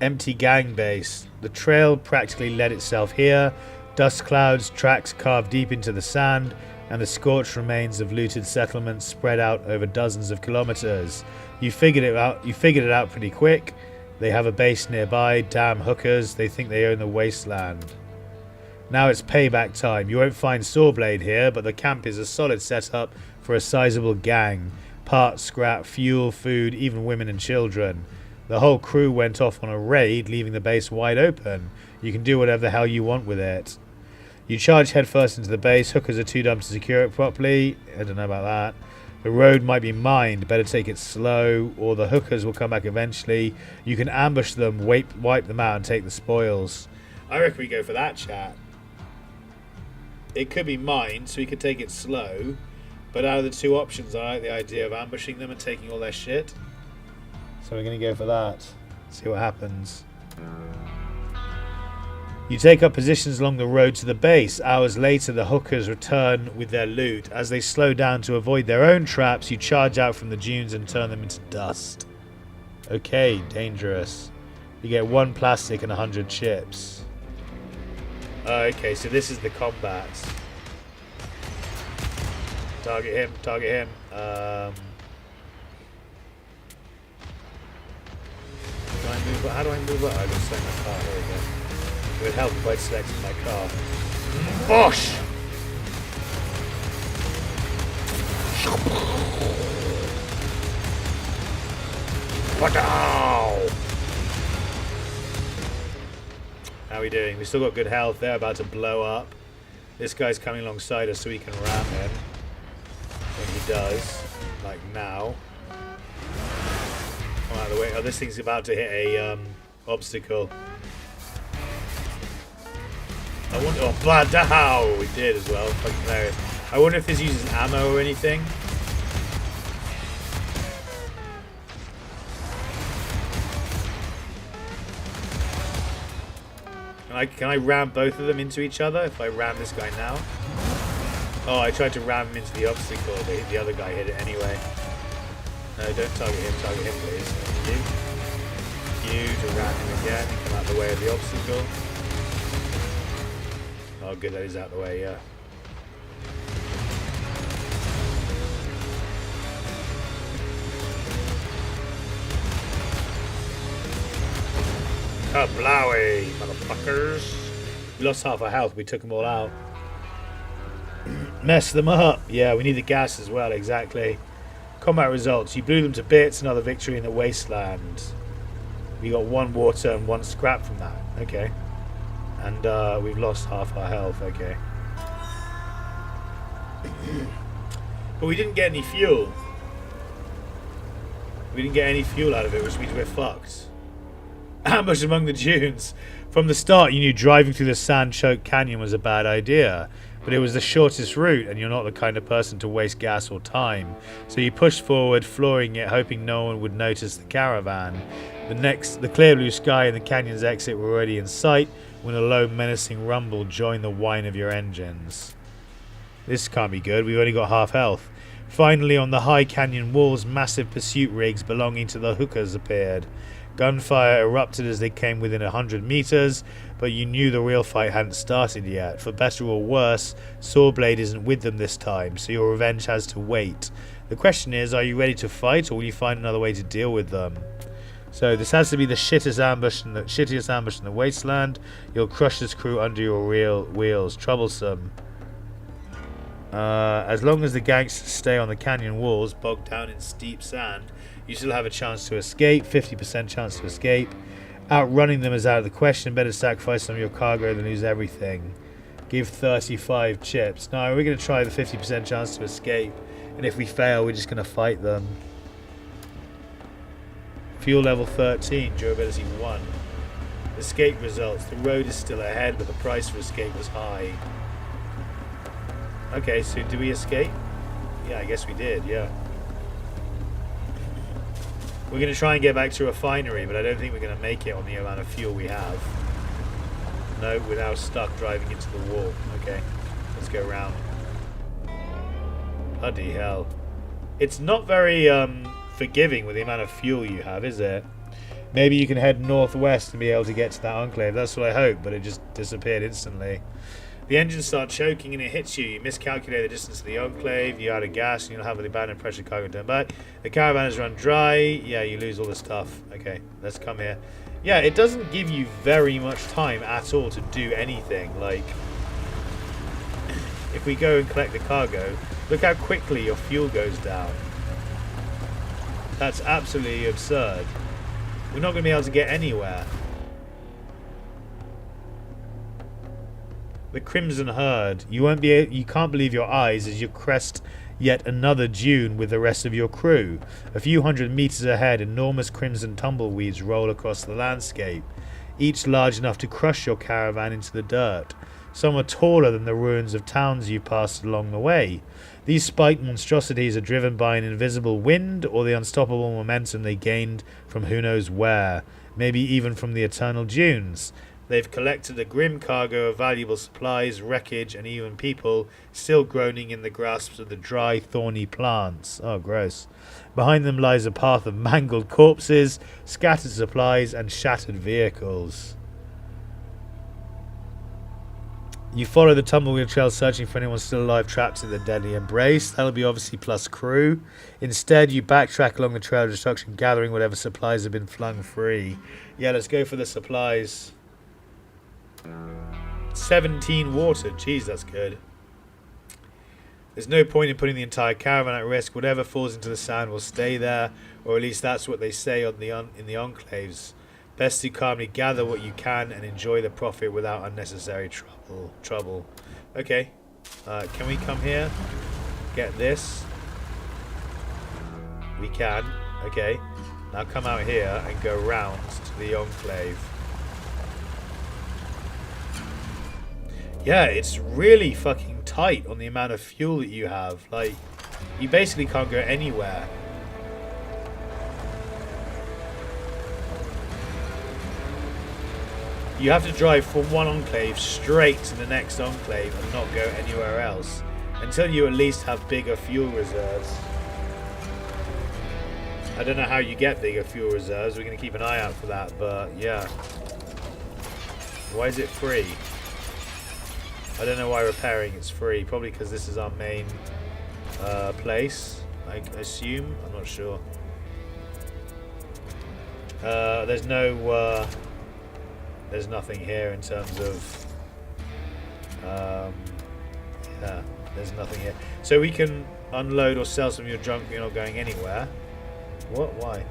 Empty gang base. The trail practically led itself here. Dust clouds, tracks carved deep into the sand, and the scorched remains of looted settlements spread out over dozens of kilometers. You figured it out pretty quick. They have a base nearby. Damn hookers. They think they own the Wasteland. Now it's payback time. You won't find Sawblade here, but the camp is a solid setup for a sizable gang. Parts, scrap, fuel, food, even women and children. The whole crew went off on a raid, leaving the base wide open. You can do whatever the hell you want with it. You charge headfirst into the base. Hookers are too dumb to secure it properly. I don't know about that. The road might be mined. Better take it slow, or the hookers will come back eventually. You can ambush them, wipe them out, and take the spoils. I reckon we go for that, chat. It could be mined, so we could take it slow. But out of the two options, I like the idea of ambushing them and taking all their shit. So we're going to go for that. See what happens. You take up positions along the road to the base. Hours later, the hookers return with their loot. As they slow down to avoid their own traps, you charge out from the dunes and turn them into dust. Okay, dangerous. You get 1 plastic and 100 chips. Okay, so this is the combat. Target him, target him. How do I move up? I just select my car. There we go. It would help if I selected my car. Bosh! Wow! How are we doing? We still got good health. They're about to blow up. This guy's coming alongside us so we can ram him. When he does. Like now. Come out of the way. Oh, this thing's about to hit a obstacle. I wonder. Oh, badaw! We did as well. Fucking hilarious. I wonder if this uses ammo or anything. Can I ram both of them into each other if I ram this guy now? Oh, I tried to ram him into the obstacle. The other guy hit it anyway. No, don't target him. Target him, please. Thank you. You to ram him again. Come out the way of the obstacle. Oh, good. That is out the way, yeah. Kablowy, motherfuckers. We lost half our health. We took them all out. Mess them up. Yeah, we need the gas as well, exactly. Combat results. You blew them to bits. Another victory in the Wasteland. We got 1 water and 1 scrap from that. Okay. And we've lost half our health. Okay. But we didn't get any fuel. We didn't get any fuel out of it, which means we're fucked. Ambush among the dunes. From the start, you knew driving through the sand-choked canyon was a bad idea. But it was the shortest route, and you're not the kind of person to waste gas or time. So you pushed forward, flooring it, hoping no one would notice the caravan. The clear blue sky and the canyon's exit were already in sight when a low, menacing rumble joined the whine of your engines. This can't be good. We've only got half health. Finally, on the high canyon walls, massive pursuit rigs belonging to the hookers appeared. Gunfire erupted as they came within 100 meters, but you knew the real fight hadn't started yet. For better or worse, Sawblade isn't with them this time, so your revenge has to wait. The question is, are you ready to fight, or will you find another way to deal with them? So this has to be the shittiest ambush in the Wasteland. You'll crush this crew under your wheels. Troublesome. As long as the gangsters stay on the canyon walls, bogged down in steep sand, you still have a chance to escape, 50% chance to escape. Outrunning them is out of the question. Better sacrifice some of your cargo than lose everything. Give 35 chips. No, we're going to try the 50% chance to escape. And if we fail, we're just going to fight them. Fuel level 13, durability 1. Escape results. The road is still ahead, but the price for escape was high. Okay, so do we escape? Yeah, I guess we did, yeah. We're going to try and get back to a refinery, but I don't think we're going to make it on the amount of fuel we have. No, we're now stuck driving into the wall. Okay, let's go around. Bloody hell. It's not very forgiving with the amount of fuel you have, is it? Maybe you can head northwest and be able to get to that enclave. That's what I hope, but it just disappeared instantly. The engines start choking and it hits you. You miscalculate the distance to the enclave. You're out of gas and you'll have the abandoned pressure cargo turn back. The caravan has run dry. Yeah, you lose all the stuff. Okay, let's come here. Yeah, it doesn't give you very much time at all to do anything. Like, if we go and collect the cargo, look how quickly your fuel goes down. That's absolutely absurd. We're not going to be able to get anywhere. The Crimson Herd. You can't believe your eyes as you crest yet another dune with the rest of your crew. A few hundred meters ahead, enormous crimson tumbleweeds roll across the landscape, each large enough to crush your caravan into the dirt. Some are taller than the ruins of towns you passed along the way. These spiked monstrosities are driven by an invisible wind or the unstoppable momentum they gained from who knows where, maybe even from the eternal dunes. They've collected a grim cargo of valuable supplies, wreckage, and even people still groaning in the grasps of the dry, thorny plants. Oh, gross. Behind them lies a path of mangled corpses, scattered supplies, and shattered vehicles. You follow the tumbleweed trail searching for anyone still alive trapped in the deadly embrace. That'll be obviously plus crew. Instead, you backtrack along the trail of destruction, gathering whatever supplies have been flung free. Yeah, let's go for the supplies. 17 water. Jeez, that's good. There's no point in putting the entire caravan at risk. Whatever falls into the sand will stay there, or at least that's what they say on in the enclaves. Best to calmly gather what you can and enjoy the profit without unnecessary trouble. Okay. Can we come here? Get this? We can. Okay. Now come out here and go round to the enclave. Yeah, it's really fucking tight on the amount of fuel that you have. Like, you basically can't go anywhere. You have to drive from one enclave straight to the next enclave and not go anywhere else until you at least have bigger fuel reserves. I don't know how you get bigger fuel reserves. We're going to keep an eye out for that, but yeah. Why is it free? I don't know why repairing it's free. Probably because this is our main place, I assume. I'm not sure. There's no... there's nothing here in terms of... yeah, there's nothing here. So we can unload or sell some of your junk. You're not going anywhere. What? Why?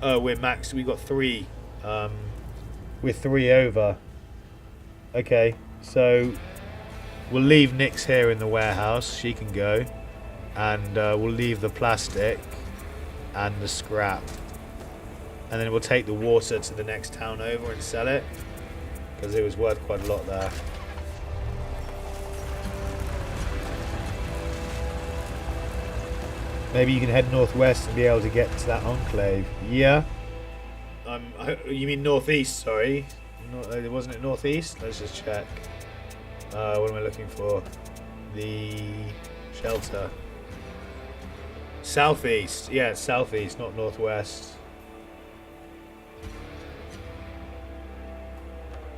Oh, we're max. We got 3. We're 3 over. Okay, so we'll leave Nyx here in the warehouse. She can go. And we'll leave the plastic and the scrap. And then we'll take the water to the next town over and sell it. Because it was worth quite a lot there. Maybe you can head northwest and be able to get to that enclave. Yeah. You mean northeast, sorry. Wasn't it northeast? Let's just check. What am I looking for? The shelter. Southeast. Yeah, it's southeast, not northwest.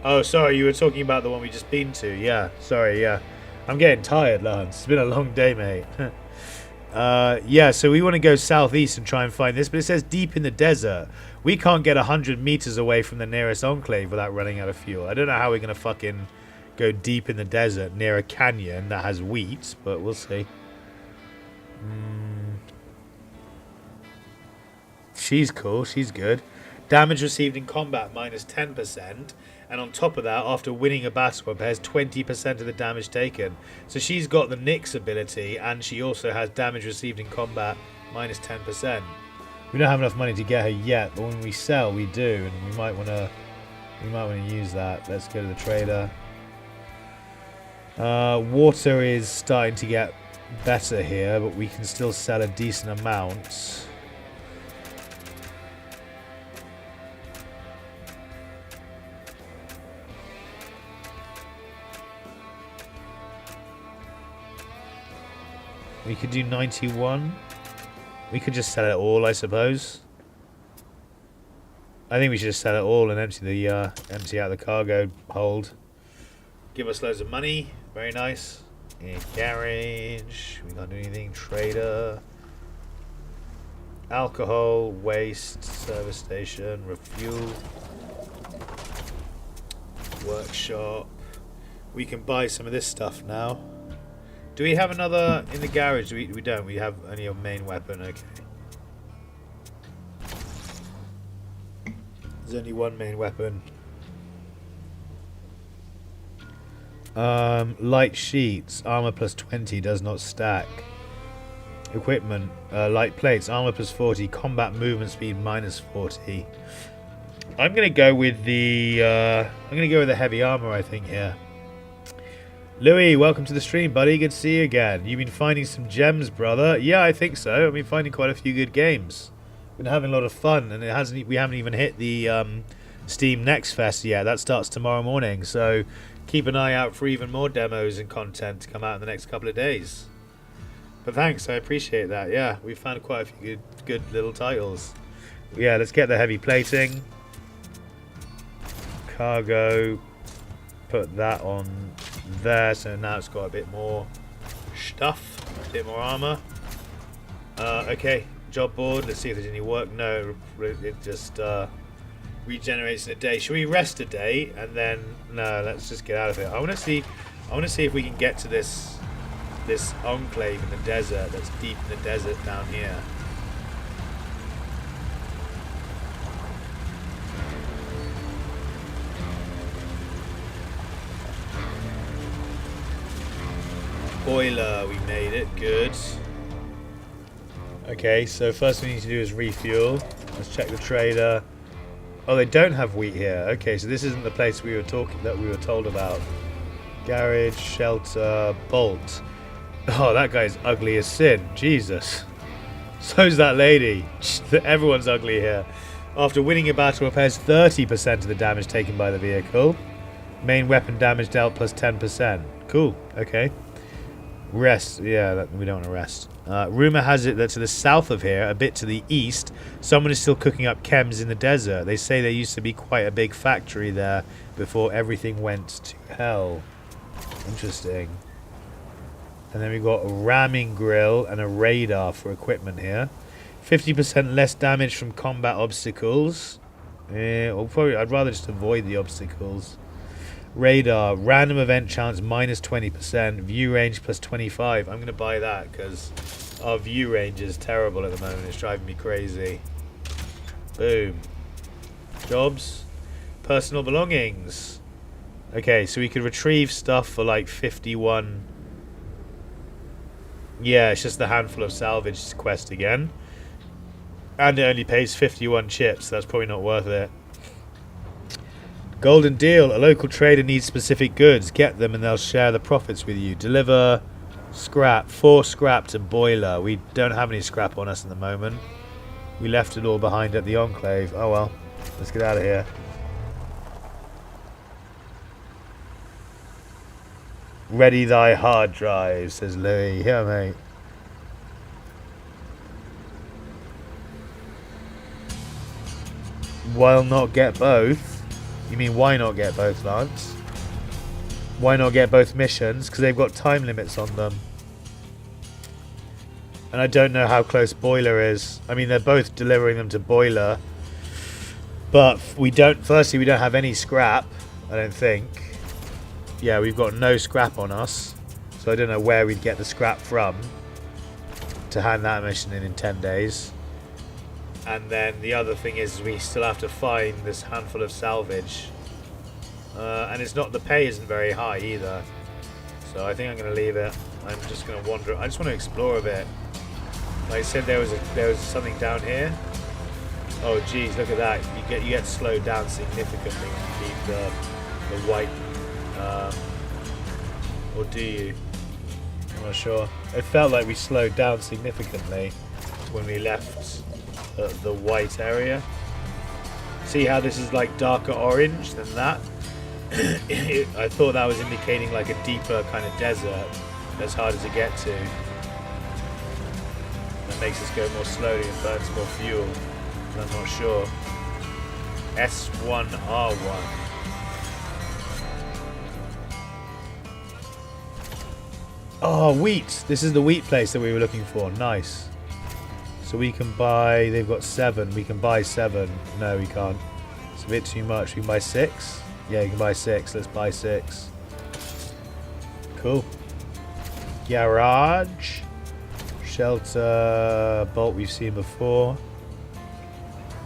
Oh, sorry, you were talking about the one we just been to. Yeah, sorry, yeah. I'm getting tired, Lance. It's been a long day, mate. Yeah, so we want to go southeast and try and find this, but it says deep in the desert. We can't get 100 meters away from the nearest enclave without running out of fuel. I don't know how we're going to fucking go deep in the desert near a canyon that has wheat, but we'll see. She's cool. She's good. Damage received in combat minus 10%. And on top of that, after winning a battle, repairs 20% of the damage taken. So she's got the Nyx ability, and she also has damage received in combat minus 10%. We don't have enough money to get her yet, but when we sell, we do, and we might want to use that. Let's go to the trader. Water is starting to get better here, but we can still sell a decent amount. We could do 91. We could just sell it all, I suppose. I think we should just sell it all and empty out the cargo hold. Give us loads of money. Very nice. Yeah, garage. We can't do anything. Trader. Alcohol. Waste. Service station. Refuel. Workshop. We can buy some of this stuff now. Do we have another in the garage? We don't. We have only a main weapon. Okay. There's only one main weapon. Light sheets. Armor plus 20 does not stack. Equipment. Light plates. Armor plus 40. Combat movement speed minus 40. I'm gonna go with the heavy armor, I think, here. Louis, welcome to the stream, buddy. Good to see you again. You've been finding some gems, brother. Yeah, I think so. I've been finding quite a few good games. Been having a lot of fun, and we haven't even hit the Steam Next Fest yet. That starts tomorrow morning, so keep an eye out for even more demos and content to come out in the next couple of days. But thanks, I appreciate that. Yeah, we found quite a few good little titles. Yeah, let's get the heavy plating. Cargo. Put that on there, so now it's got a bit more stuff, a bit more armor. Okay, job board. Let's see if there's any work. No, it just regenerates in a day. Should we rest a day and then? No, let's just get out of here. I want to see if we can get to this enclave in the desert that's deep in the desert down here. Boiler, we made it, good. Okay, so first we need to do is refuel. Let's check the trader. Oh, they don't have wheat here. Okay, so this isn't the place we were told about. Garage, shelter, bolt. Oh, that guy's ugly as sin. Jesus. So's that lady. Everyone's ugly here. After winning a battle, repairs 30% of the damage taken by the vehicle. Main weapon damage dealt plus 10%. Cool, okay. Rest, yeah, we don't want to rest. Rumor has it that to the south of here, a bit to the east, someone is still cooking up chems in the desert. They say there used to be quite a big factory there before everything went to hell. Interesting. And then we've got a ramming grill and a radar for equipment here. 50% less damage from combat obstacles. Well, probably I'd rather just avoid the obstacles. Radar, random event chance minus 20%, view range plus 25. I'm going to buy that because our view range is terrible at the moment. It's driving me crazy. Boom. Jobs. Personal belongings. Okay, so we could retrieve stuff for like 51. Yeah, it's just the handful of salvage quest again. And it only pays 51 chips, so that's probably not worth it. Golden deal. A local trader needs specific goods. Get them and they'll share the profits with you. Deliver scrap. 4 scrap to boiler. We don't have any scrap on us at the moment. We left it all behind at the enclave. Oh well. Let's get out of here. Ready thy hard drive, says Louis. Yeah, mate. Why not get both? You mean why not get both, Lance? Why not get both missions? Because they've got time limits on them. And I don't know how close Boiler is. I mean, they're both delivering them to Boiler. But firstly, we don't have any scrap, I don't think. Yeah, we've got no scrap on us. So I don't know where we'd get the scrap from to hand that mission in 10 days. And then the other thing is we still have to find this handful of salvage. And it's not, the pay isn't very high either. So I think I'm going to leave it. I'm just going to wander. I just want to explore a bit. Like I said, there was something down here. Oh geez, look at that. You get slowed down significantly when you keep the white. Or do you? I'm not sure. It felt like we slowed down significantly when we left the white area. See how this is like darker orange than that? I thought that was indicating like a deeper kind of desert that's harder to get to. That makes us go more slowly and burns more fuel. I'm not sure. S1R1. Oh, wheat! This is the wheat place that we were looking for. Nice. So we can buy... They've got 7. We can buy 7. No, we can't. It's a bit too much. We can buy 6? Yeah, you can buy 6. Let's buy 6. Cool. Garage. Shelter. Bolt we've seen before.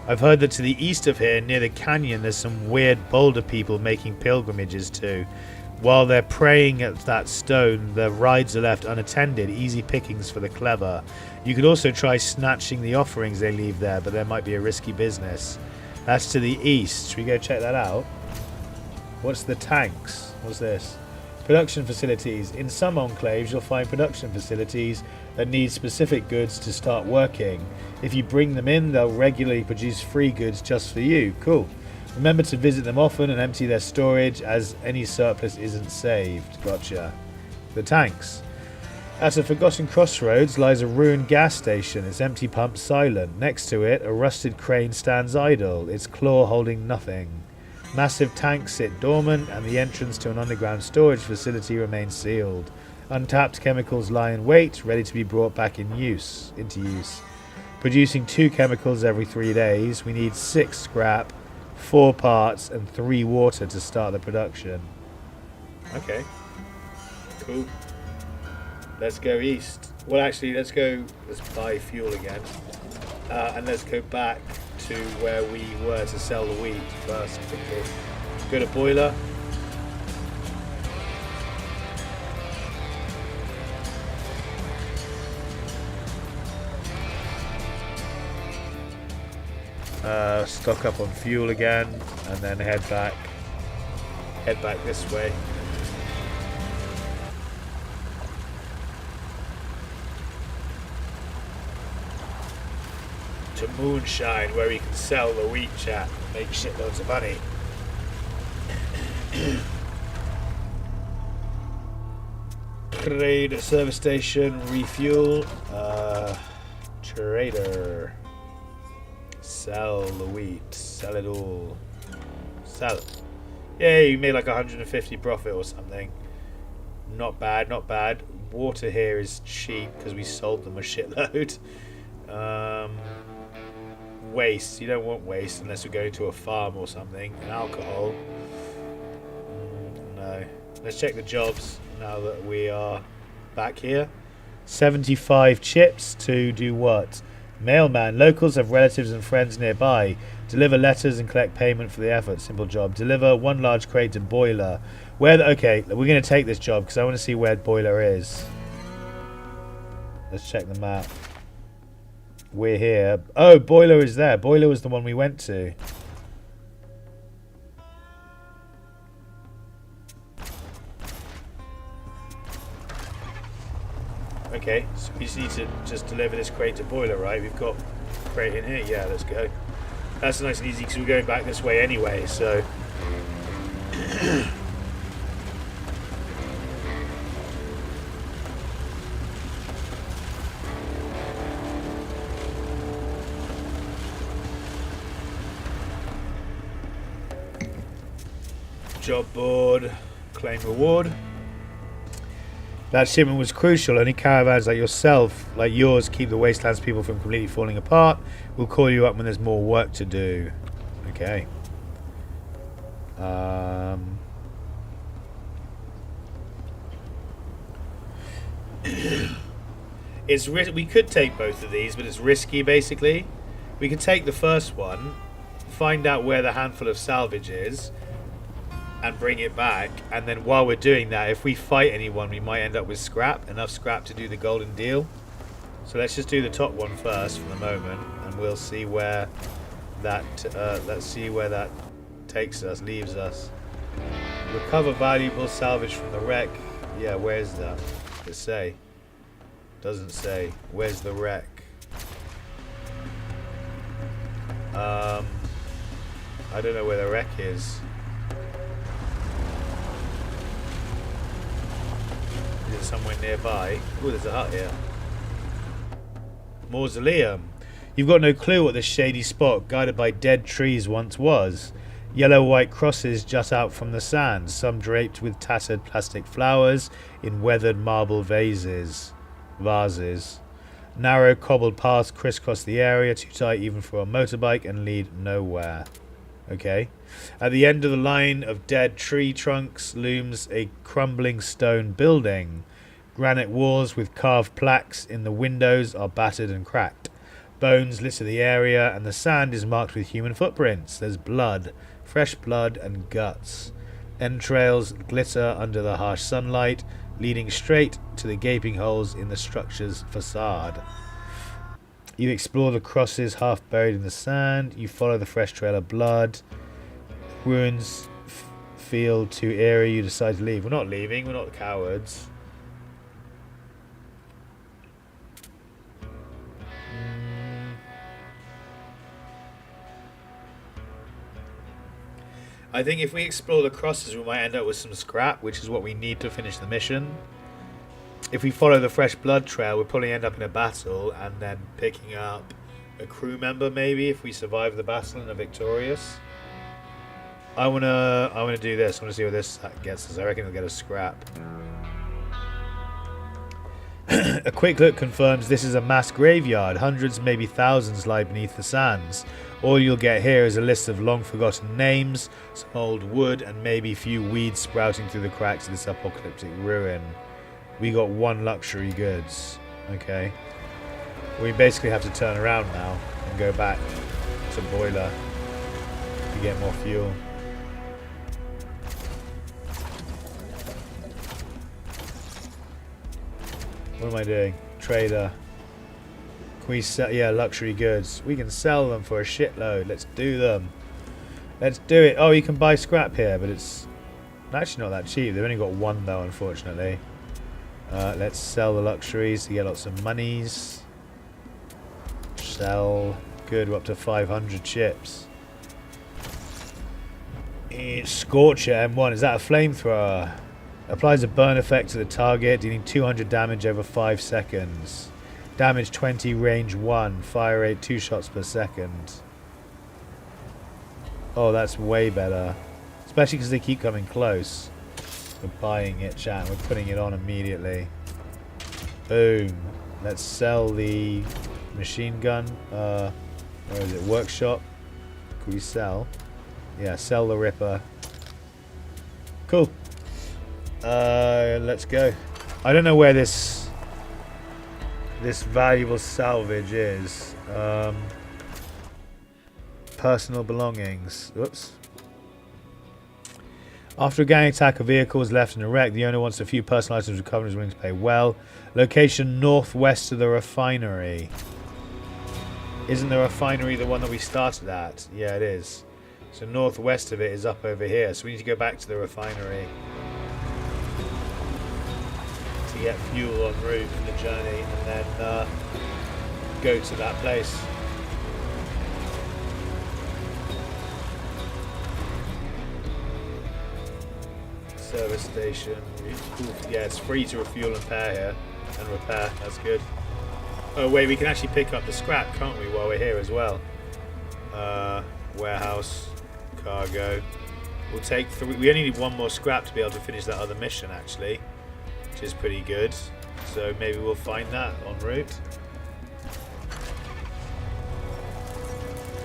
I've heard that to the east of here, near the canyon, there's some weird boulder people making pilgrimages to. While they're praying at that stone, the rides are left unattended, easy pickings for the clever. You could also try snatching the offerings they leave there, but that might be a risky business. That's to the east. Should we go check that out? What's the tanks? What's this? Production facilities. In some enclaves, you'll find production facilities that need specific goods to start working. If you bring them in, they'll regularly produce free goods just for you. Cool. Remember to visit them often and empty their storage, as any surplus isn't saved. Gotcha. The tanks. At a forgotten crossroads lies a ruined gas station, its empty pump silent. Next to it, a rusted crane stands idle, its claw holding nothing. Massive tanks sit dormant, and the entrance to an underground storage facility remains sealed. Untapped chemicals lie in wait, ready to be brought back into use. Producing 2 chemicals every 3 days, we need 6 scrap, 4 parts, and 3 water to start the production. Okay. Cool. Let's go east. Well, actually, let's buy fuel again. And let's go back to where we were to sell the wheat first, quickly. Go to boiler. Stock up on fuel again, and then head back this way. To Moonshine, where we can sell the wheat, chat, and make shitloads of money. Trade service station, refuel. Trader. Sell the wheat. Sell it all. Sell it. Yay, you made like 150 profit or something. Not bad, not bad. Water here is cheap because we sold them a shitload. Waste. You don't want waste unless we're going to a farm or something. And alcohol. No. Let's check the jobs now that we are back here. 75 chips to do what? Mailman. Locals have relatives and friends nearby. Deliver letters and collect payment for the effort. Simple job. Deliver 1 large crate to boiler. Okay, we're going to take this job because I want to see where boiler is. Let's check the map. We're here. Oh, boiler is there. Boiler was the one we went to. Okay, so we just need to just deliver this crate to boiler, right? We've got a crate in here. Yeah, let's go. That's nice and easy because we're going back this way anyway, so... Job board, claim reward. That shipment was crucial. Only caravans like yours, keep the Wastelands people from completely falling apart. We'll call you up when there's more work to do. Okay. We could take both of these, but it's risky, basically. We could take the first one, find out where the handful of salvage is, and bring it back, and then while we're doing that, if we fight anyone, we might end up with enough scrap to do the golden deal. So let's just do the top one first for the moment, and we'll see where that. Let's see where that takes us, leaves us. Recover valuables salvaged from the wreck. Yeah, where's that? Does it say? Doesn't say. Where's the wreck? I don't know where the wreck is. Is it somewhere nearby? Oh, there's a hut here. Mausoleum. You've got no clue what this shady spot, guided by dead trees, once was. Yellow-white crosses jut out from the sand, some draped with tattered plastic flowers in weathered marble vases. Narrow cobbled paths crisscross the area, too tight even for a motorbike, and lead nowhere. Okay. At the end of the line of dead tree trunks looms a crumbling stone building. Granite walls with carved plaques in the windows are battered and cracked. Bones litter the area, and the sand is marked with human footprints. There's blood, fresh blood and guts. Entrails glitter under the harsh sunlight, leading straight to the gaping holes in the structure's facade. You explore the crosses half buried in the sand. You follow the fresh trail of blood. Ruins feel too eerie. You decide to leave. We're not leaving. We're not cowards. I think if we explore the crosses, we might end up with some scrap, which is what we need to finish the mission. If we follow the fresh blood trail, we'll probably end up in a battle and then picking up a crew member, maybe, if we survive the battle and are victorious. I wanna do this. I wanna see what this gets us. I reckon we'll get a scrap. A quick look confirms this is a mass graveyard. Hundreds, maybe thousands lie beneath the sands. All you'll get here is a list of long-forgotten names, some old wood, and maybe a few weeds sprouting through the cracks of this apocalyptic ruin. We got one luxury goods. Okay. We basically have to turn around now and go back to boiler to get more fuel. What am I doing? Trader. Can we sell? Yeah, luxury goods. We can sell them for a shitload. Let's do them. Let's do it. Oh, you can buy scrap here, but it's actually not that cheap. They've only got one though, unfortunately. Let's sell the luxuries to get lots of monies. Sell. Good, we're up to 500 chips. Scorcher M1. Is that a flamethrower? Applies a burn effect to the target, dealing 200 damage over 5 seconds. Damage 20, range 1. Fire rate 2 shots per second. Oh, that's way better. Especially because they keep coming close. We're buying it, chat. We're putting it on immediately. Boom. Let's sell the machine gun. Where is it? Workshop. Can we sell? Yeah, sell the Ripper. Cool. Let's go. I don't know where this valuable salvage is. Personal belongings. Whoops. After a gang attack, a vehicle was left in a wreck. The owner wants a few personal items recovered and is willing to pay well. Location northwest of the refinery. Isn't the refinery the one that we started at? Yeah, it is. So northwest of it is up over here. So we need to go back to the refinery to get fuel en route for the journey, and then go to that place. Service station. Yeah, it's free to refuel and repair here. And repair, that's good. Oh wait, we can actually pick up the scrap, can't we, while we're here as well? Warehouse, cargo. We'll take 3. We only need 1 more scrap to be able to finish that other mission, actually, which is pretty good. So maybe we'll find that en route.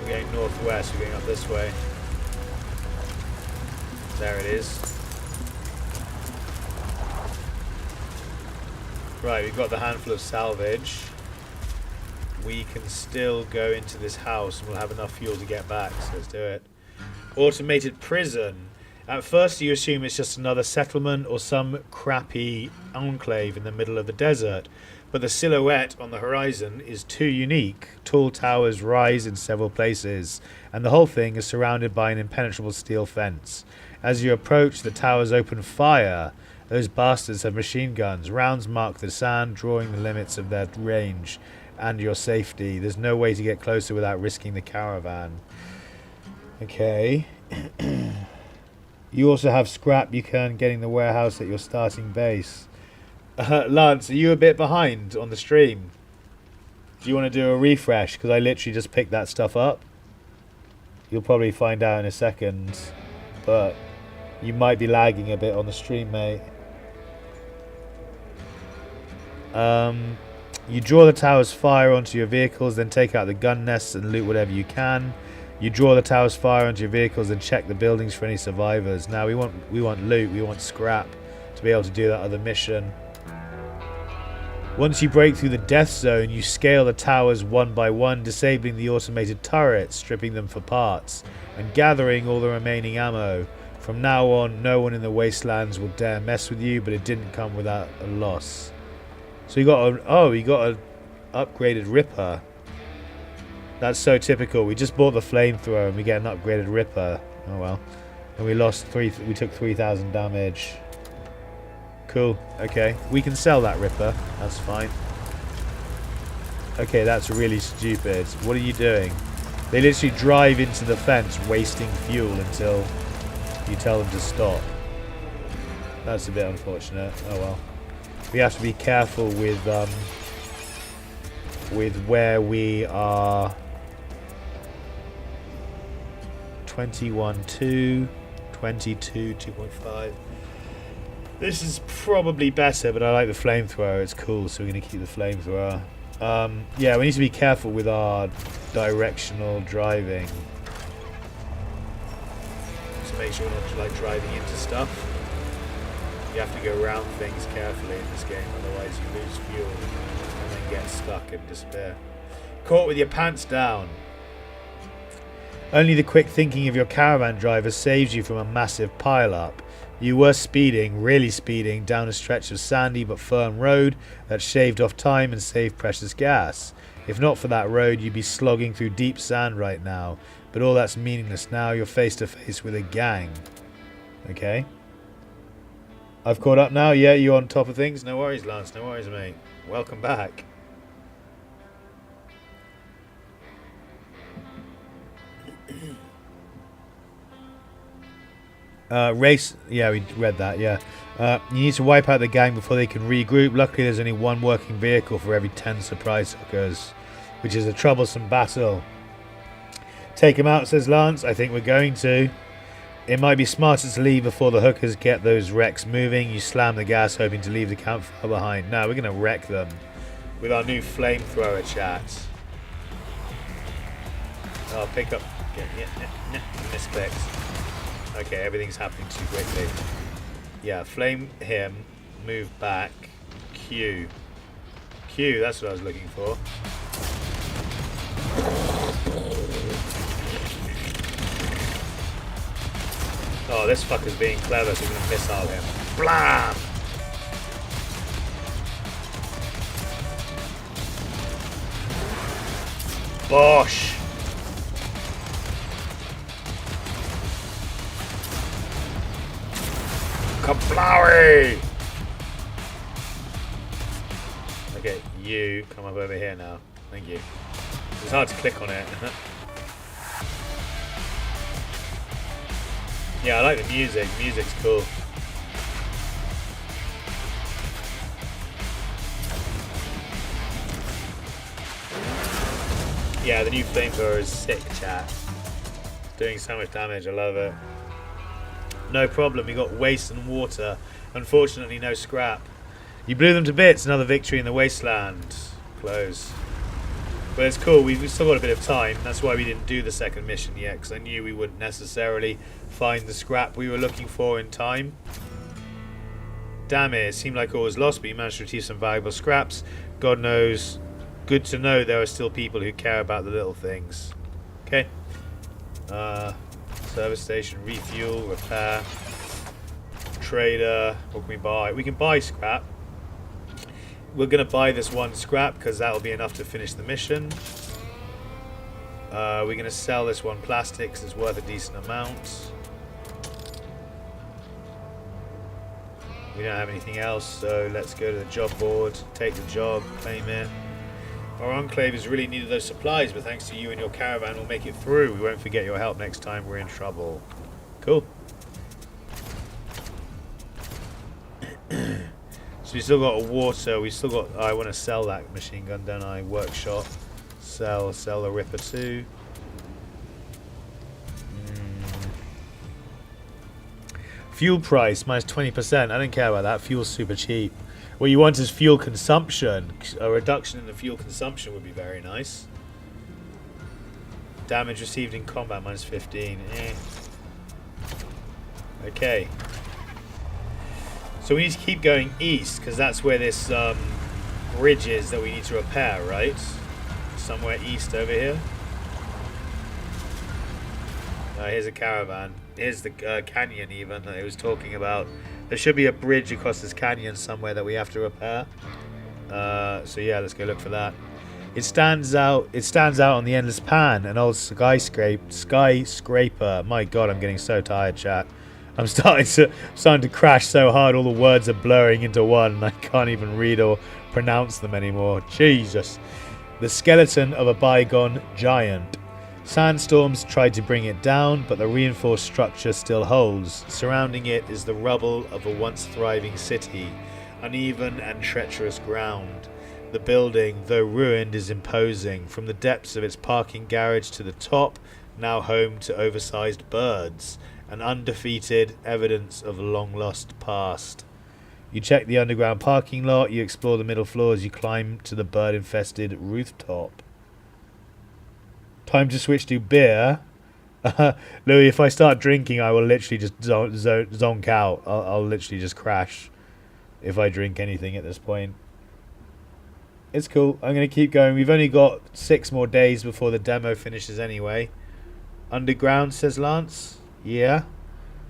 We're going northwest. We're going up this way. There it is. Right, we've got the handful of salvage. We can still go into this house and we'll have enough fuel to get back, so let's do it. Automated prison. At first you assume it's just another settlement or some crappy enclave in the middle of the desert, but the silhouette on the horizon is too unique. Tall towers rise in several places, and the whole thing is surrounded by an impenetrable steel fence. As you approach, the towers open fire. Those bastards have machine guns. Rounds mark the sand, drawing the limits of their range and your safety. There's no way to get closer without risking the caravan. Okay. You also have scrap you can getting the warehouse at your starting base. Lance, are you a bit behind on the stream? Do you want to do a refresh? Because I literally just picked that stuff up. You'll probably find out in a second. But you might be lagging a bit on the stream, mate. You draw the tower's fire onto your vehicles, then take out the gun nests and loot whatever you can. You draw the tower's fire onto your vehicles and check the buildings for any survivors. Now we want loot, we want scrap to be able to do that other mission. Once you break through the death zone, you scale the towers one by one, disabling the automated turrets, stripping them for parts, and gathering all the remaining ammo. From now on, no one in the Wastelands will dare mess with you, but it didn't come without a loss. So you got an upgraded Ripper. That's so typical. We just bought the flamethrower and we get an upgraded Ripper. Oh well. And we took 3,000 damage. Cool. Okay. We can sell that Ripper. That's fine. Okay, that's really stupid. What are you doing? They literally drive into the fence, wasting fuel until you tell them to stop. That's a bit unfortunate. Oh well. We have to be careful with where we are. 21-2, 22, 2.5. This is probably better, but I like the flamethrower. It's cool, so we're going to keep the flamethrower. Yeah, we need to be careful with our directional driving. Just make sure we're not like driving into stuff. You have to go around things carefully in this game, otherwise you lose fuel and then get stuck and despair. Caught with your pants down. Only the quick thinking of your caravan driver saves you from a massive pile-up. You were speeding, really speeding, down a stretch of sandy but firm road that shaved off time and saved precious gas. If not for that road, you'd be slogging through deep sand right now. But all that's meaningless now. You're face to face with a gang. Okay. I've caught up now. Yeah, you on top of things? No worries, Lance. No worries, mate. Welcome back. Race. Yeah, we read that. Yeah. You need to wipe out the gang before they can regroup. Luckily, there's only one working vehicle for every 10 surprise hookers, which is a troublesome battle. Take him out, says Lance. I think we're going to. It might be smarter to leave before the hookers get those wrecks moving. You slam the gas, hoping to leave the campfire behind. No, we're going to wreck them with our new flamethrower, chat. Oh, pick up. Yeah, misclicked. Okay, everything's happening too quickly. Yeah, flame him, move back, Q. Q, that's what I was looking for. Oh, this fucker's being clever, so we're going to missile him. Blam! Bosh! Kablowie! Okay, you come up over here now. Thank you. It's hard to click on it. Yeah, I like the music. Music's cool. Yeah, the new flamethrower is sick, chat. It's doing so much damage. I love it. No problem. We got waste and water. Unfortunately, no scrap. You blew them to bits. Another victory in the Wasteland. Close. But it's cool. We've still got a bit of time. That's why we didn't do the second mission yet, because I knew we wouldn't necessarily find the scrap we were looking for in time. Damn it. It seemed like all was lost, but you managed to retrieve some valuable scraps. God knows. Good to know there are still people who care about the little things. Okay. Service station, refuel, repair, trader. What can we buy? We can buy scrap. We're going to buy this one scrap because that'll be enough to finish the mission. We're going to sell this one plastic because it's worth a decent amount. We don't have anything else, so let's go to the job board, take the job, claim it. Our enclave has really needed those supplies, but thanks to you and your caravan, we'll make it through. We won't forget your help next time we're in trouble. Cool. So we still got a water. We still got. I want to sell that machine gun, don't I? Workshop. Sell the Ripper 2. Fuel price minus 20%. I don't care about that. Fuel's super cheap. What you want is fuel consumption. A reduction in the fuel consumption would be very nice. Damage received in combat minus 15. Okay. So we need to keep going east because that's where this bridge is that we need to repair, right? Somewhere east over here. Here's a caravan. Here's the canyon even that I was talking about. There should be a bridge across this canyon somewhere that we have to repair. So yeah, let's go look for that. It stands out on the endless pan, an old skyscraper. My god, I'm getting so tired, chat. I'm starting to crash so hard all the words are blurring into one and I can't even read or pronounce them anymore. Jesus. The skeleton of a bygone giant. Sandstorms tried to bring it down, but the reinforced structure still holds. Surrounding it is the rubble of a once thriving city, uneven and treacherous ground. The building, though ruined, is imposing. From the depths of its parking garage to the top, now home to oversized birds. An undefeated evidence of a long-lost past. You check the underground parking lot, you explore the middle floors, you climb to the bird-infested rooftop. Time to switch to beer. Louis, if I start drinking, I will literally just zonk out. I'll literally just crash if I drink anything at this point. It's cool. I'm going to keep going. We've only got 6 more days before the demo finishes anyway. Underground, says Lance. Yeah.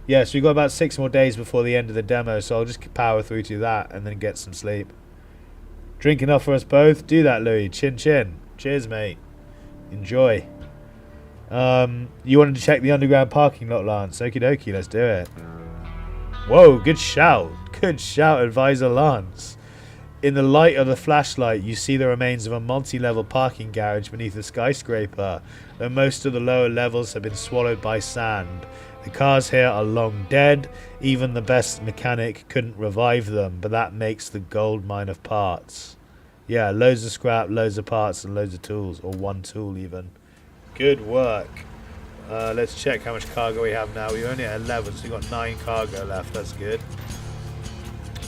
Yeah, so we've got about 6 more days before the end of the demo, so I'll just power through to that and then get some sleep. Drink enough for us both? Do that, Louis. Chin chin. Cheers, mate. Enjoy. You wanted to check the underground parking lot, Lance. Okie dokie, let's do it. Whoa, good shout. Good shout, Advisor Lance. In the light of the flashlight, you see the remains of a multi-level parking garage beneath a skyscraper, though most of the lower levels have been swallowed by sand. The cars here are long dead. Even the best mechanic couldn't revive them, but that makes the gold mine of parts. Yeah, loads of scrap, loads of parts, and loads of tools, or one tool even. Good work. Let's check how much cargo we have now. We're only at 11, so we've got 9 cargo left. That's good.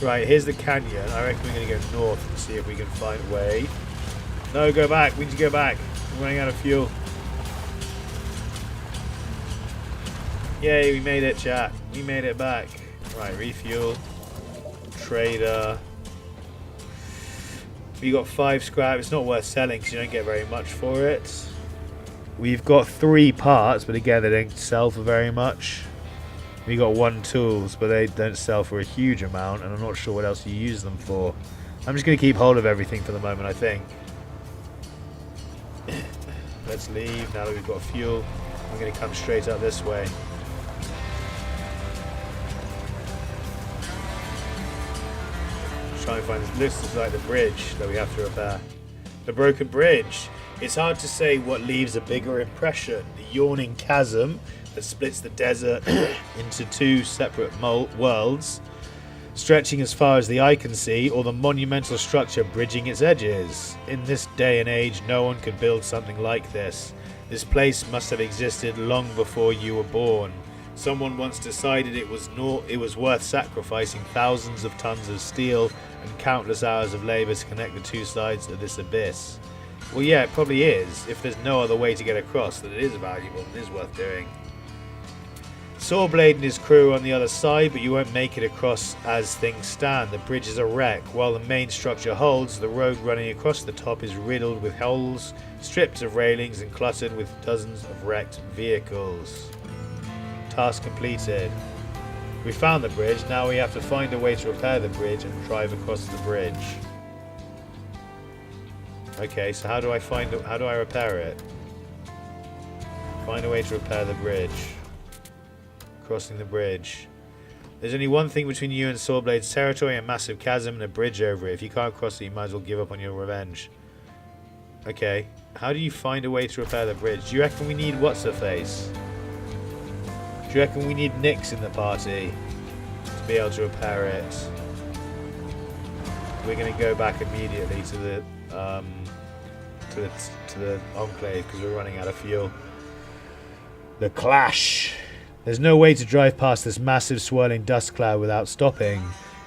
Right, here's the canyon. I reckon we're going to go north and see if we can find a way. No, go back. We need to go back. We're running out of fuel. Yay, we made it, chat. We made it back. Right, refuel. Trader. We got 5 scrap. It's not worth selling because you don't get very much for it. We've got 3 parts, but again, they don't sell for very much. We got 1 tools, but they don't sell for a huge amount, and I'm not sure what else you use them for. I'm just going to keep hold of everything for the moment, I think. Let's leave now that we've got fuel. I'm going to come straight up this way. Try and find this. Looks like the bridge that we have to repair. The broken bridge. It's hard to say what leaves a bigger impression. The yawning chasm that splits the desert into 2 separate worlds, stretching as far as the eye can see, or the monumental structure bridging its edges. In this day and age, no one could build something like this. This place must have existed long before you were born. Someone once decided it was worth sacrificing thousands of tons of steel and countless hours of labor to connect the 2 sides of this abyss. Well, yeah, it probably is. If there's no other way to get across, that it is valuable and is worth doing. Sawblade and his crew are on the other side, but you won't make it across as things stand. The bridge is a wreck. While the main structure holds, the road running across the top is riddled with holes, stripped of railings, and cluttered with dozens of wrecked vehicles. Task completed. We found the bridge. Now we have to find a way to repair the bridge and drive across the bridge. Okay, so how do I repair it? Find a way to repair the bridge. Crossing the bridge. There's only one thing between you and Sawblade's territory, a massive chasm and a bridge over it. If you can't cross it, you might as well give up on your revenge. Okay. How do you find a way to repair the bridge? Do you reckon we need what's-her-face? Do you reckon we need Nyx in the party to be able to repair it? We're going to go back immediately to the enclave because we're running out of fuel. The clash. There's no way to drive past this massive swirling dust cloud without stopping.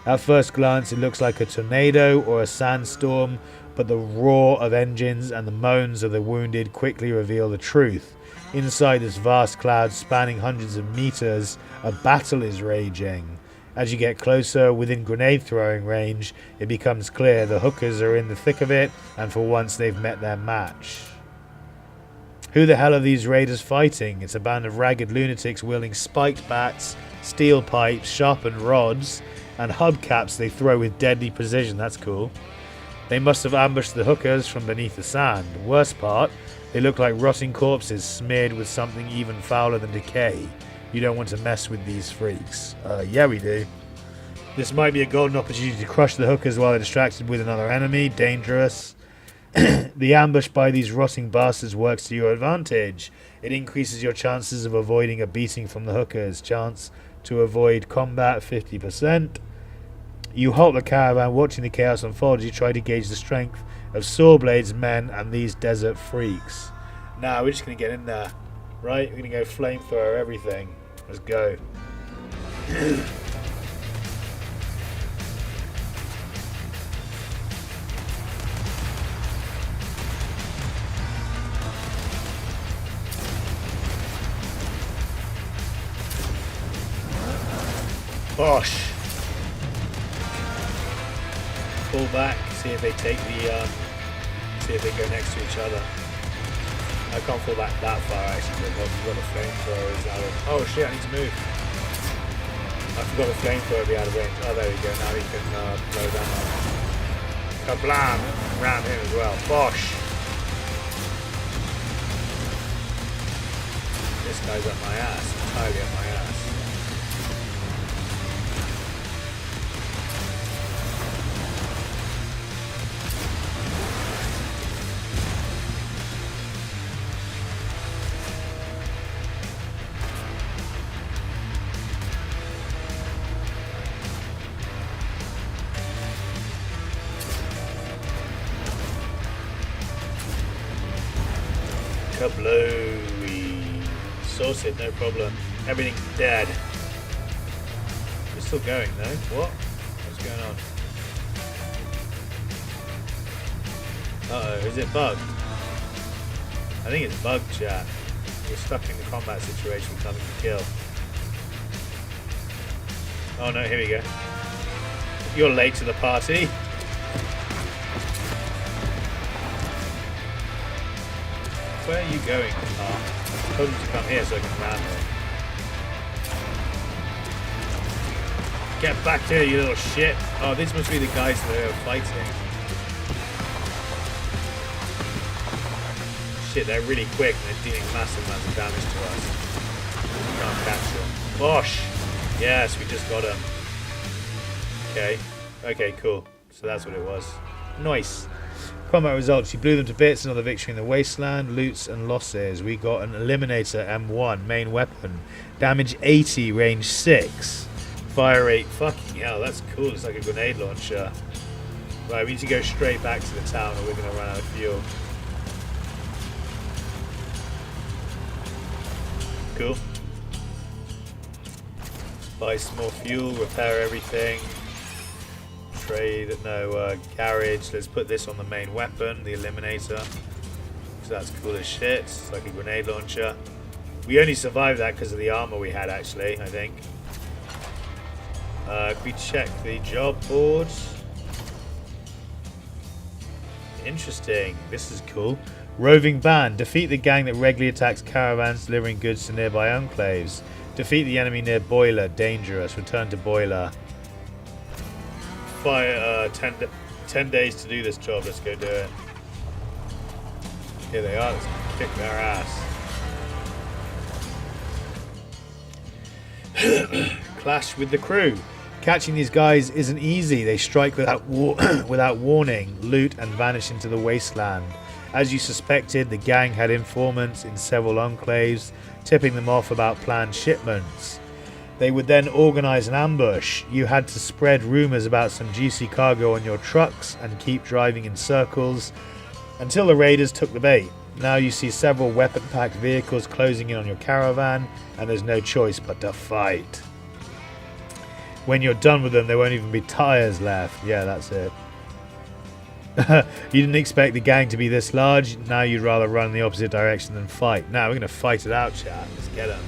At first glance, it looks like a tornado or a sandstorm, but the roar of engines and the moans of the wounded quickly reveal the truth. Inside this vast cloud spanning hundreds of meters, a battle is raging. As you get closer, within grenade throwing range, it becomes clear the hookers are in the thick of it, and for once they've met their match. Who the hell are these raiders fighting? It's a band of ragged lunatics wielding spiked bats, steel pipes, sharpened rods, and hubcaps they throw with deadly precision. That's cool. They must have ambushed the hookers from beneath the sand. The worst part, they look like rotting corpses smeared with something even fouler than decay. You don't want to mess with these freaks. Yeah, we do. This might be a golden opportunity to crush the hookers while they're distracted with another enemy. Dangerous. The ambush by these rotting bastards works to your advantage. It increases your chances of avoiding a beating from the hookers. Chance to avoid combat 50%. You halt the caravan, watching the chaos unfold as you try to gauge the strength of Sawblade's men and these desert freaks. Now we're just going to get in there. Right? We're going to go flamethrower everything. Let's go. Bosh. Pull back, see if they take the, see if they go next to each other. I can't fall back that far actually, but we've got a flamethrower out of... Oh shit, I need to move. I forgot the flamethrower be out of range. Oh, there we go, now we can blow them up. Kablam! Ram him as well. Bosh! This guy's up my ass, entirely up my ass. Kablooey. Sorted, no problem. Everything's dead. We're still going though. What? What's going on? Uh-oh, is it bugged? I think it's bugged, chat. We're stuck in the combat situation with nothing to kill. Oh no, here we go. You're late to the party. Where are you going? I told him to come here so I can ram him. Get back here, you little shit. Oh, this must be the guys that are fighting. Shit, they're really quick and they're dealing massive amounts of damage to us. Can't catch them. Bosh! Yes, we just got him. Okay. Okay, cool. So that's what it was. Nice. Combat results. You blew them to bits. Another victory in the Wasteland. Loots and losses. We got an Eliminator M1 main weapon. Damage 80, range 6. Fire rate. Fucking hell, that's cool. It's like a grenade launcher. Right, we need to go straight back to the town or we're going to run out of fuel. Cool. Buy some more fuel. Repair everything. Trade, no, garage. Let's put this on the main weapon, the Eliminator. So that's cool as shit. It's like a grenade launcher. We only survived that because of the armor we had, actually, I think. Can we check the job board? Interesting. This is cool. Roving band. Defeat the gang that regularly attacks caravans delivering goods to nearby enclaves. Defeat the enemy near Boiler. Dangerous. Return to Boiler. Fire 10 days to do this job. Let's go do it. Here they are. Let's kick their ass. Clash with the crew. Catching these guys isn't easy. They strike without without warning, loot, and vanish into the wasteland. As you suspected, the gang had informants in several enclaves, tipping them off about planned shipments. They would then organize an ambush. You had to spread rumors about some juicy cargo on your trucks and keep driving in circles until the raiders took the bait. Now you see several weapon-packed vehicles closing in on your caravan, and there's no choice but to fight. When you're done with them, there won't even be tires left. Yeah, that's it. You didn't expect the gang to be this large. Now you'd rather run in the opposite direction than fight. Now we're going to fight it out, chat. Let's get them.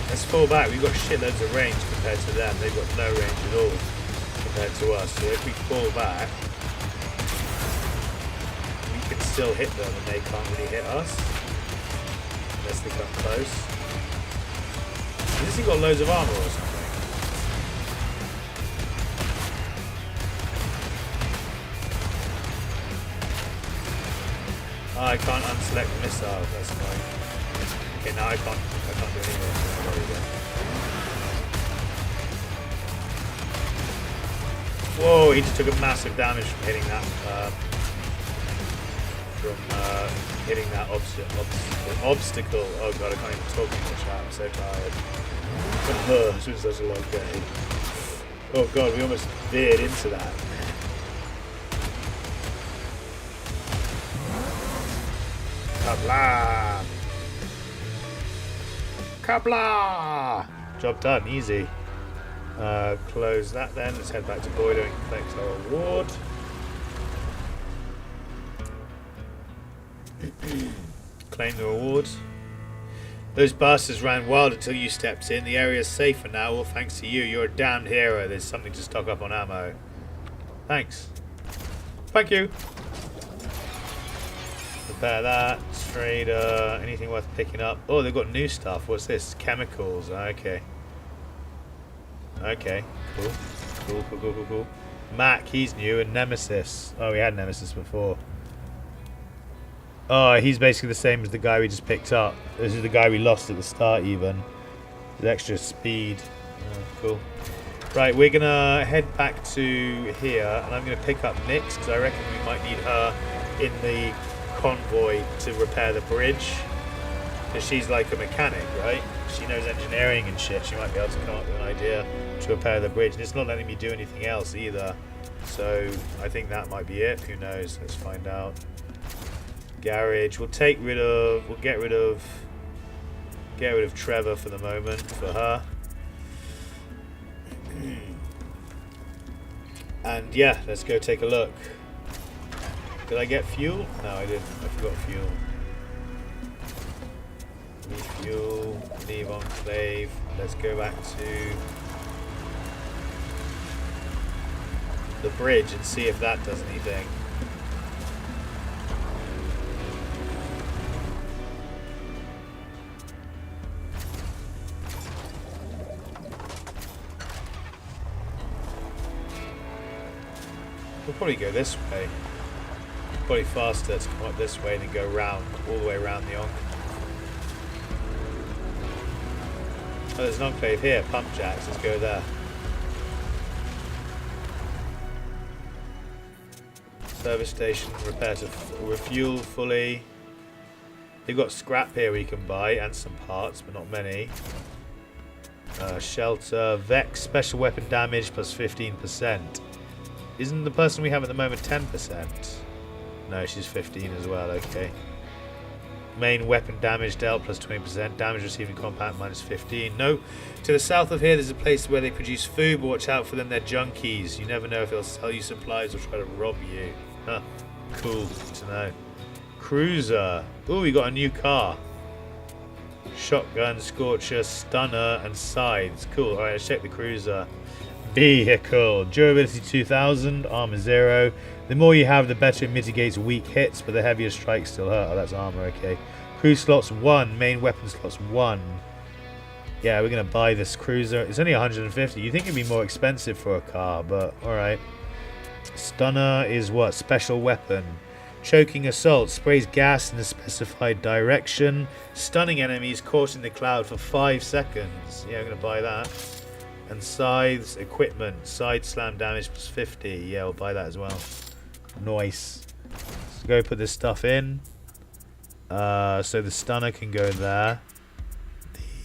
Let's fall back. We've got shitloads of range compared to them. They've got no range at all compared to us. So if we fall back, we can still hit them and they can't really hit us. Unless they come close. Has this thing got loads of armor or something? Oh, I can't unselect the missile. That's fine. Okay, now I can't do anything. Whoa, he just took a massive damage from hitting that obstacle. Oh god, I can't even talk anymore, chat. I'm so tired. It's been such a long day. Oh god, we almost veered into that. Kablam! Kabla! Job done, easy. Close that then. Let's head back to Boiler and collect our reward. Claim the reward. Those bastards ran wild until you stepped in. The area's safer now, all thanks to you. You're a damned hero. There's something to stock up on ammo. Thanks. Thank you. Repair that. Trader. Anything worth picking up? Oh, they've got new stuff. What's this? Chemicals. Okay. Okay. Cool. Mac, he's new. And Nemesis. Oh, we had Nemesis before. Oh, he's basically the same as the guy we just picked up. This is the guy we lost at the start even. With extra speed. Oh, cool. Right, we're going to head back to here. And I'm going to pick up Nyx, because I reckon we might need her in the convoy to repair the bridge, because she's like a mechanic, right? She knows engineering and shit. She might be able to come up with an idea to repair the bridge, and it's not letting me do anything else either, so I think that might be it. Who knows? Let's find out. Garage. We'll get rid of Trevor for the moment for her. And yeah, let's go take a look. Did I get fuel? No, I didn't. I forgot fuel. Need fuel. Leave enclave. Let's go back to the bridge and see if that does anything. We'll probably go this way. Probably faster to come up this way than go round, all the way around the enclave. Oh, there's an enclave here, pump jacks, let's go there. Service station, refuel fully. They've got scrap here we can buy, and some parts, but not many. Shelter, Vex, special weapon damage plus 15%. Isn't the person we have at the moment 10%? No, she's 15 as well, okay. Main weapon damage dealt plus 20%. Damage receiving compound minus 15. No, to the south of here there's a place where they produce food, but watch out for them, they're junkies. You never know if they'll sell you supplies or try to rob you. Huh, cool, good to know. Cruiser. Ooh, we got a new car. Shotgun, Scorcher, Stunner, and Scythes. Cool, alright, let's check the cruiser. Vehicle. Durability 2000, armor 0. The more you have, the better it mitigates weak hits, but the heavier strikes still hurt. Oh, that's armor, okay. Crew slots 1, main weapon slots 1. Yeah, we're going to buy this cruiser. It's only 150. You think it'd be more expensive for a car, but alright. Stunner is what? Special weapon. Choking assault. Sprays gas in a specified direction. Stunning enemies caught in the cloud for 5 seconds. Yeah, I'm going to buy that. And scythes, equipment. Side slam damage plus 50. Yeah, we'll buy that as well. Nice. Let's go put this stuff in. So the stunner can go there.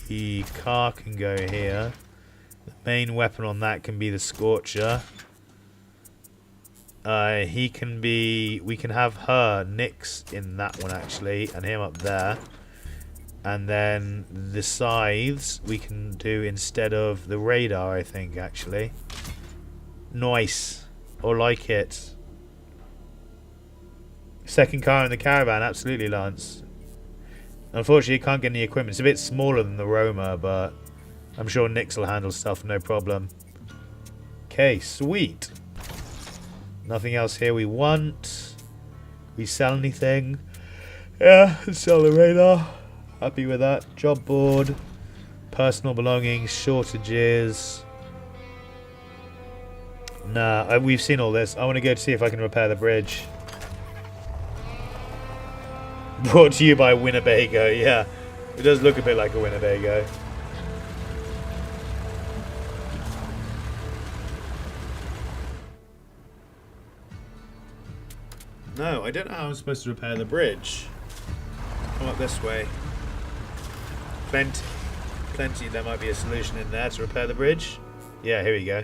The car can go here. The main weapon on that can be the Scorcher. We can have her, Nyx, in that one actually, and him up there. And then the scythes we can do instead of the radar, I think, actually. Nice. Or like it. Second car in the Caravan, absolutely, Lance. Unfortunately, you can't get any equipment. It's a bit smaller than the Roma, but I'm sure Nyx will handle stuff, no problem. Okay, sweet. Nothing else here we want. We sell anything? Yeah, sell the radar. Happy with that. Job board. Personal belongings. Shortages. Nah, we've seen all this. I want to go to see if I can repair the bridge. Brought to you by Winnebago. Yeah, it does look a bit like a Winnebago. No, I don't know how I'm supposed to repair the bridge. Come up this way. Plenty, there might be a solution in there to repair the bridge. Yeah, here we go.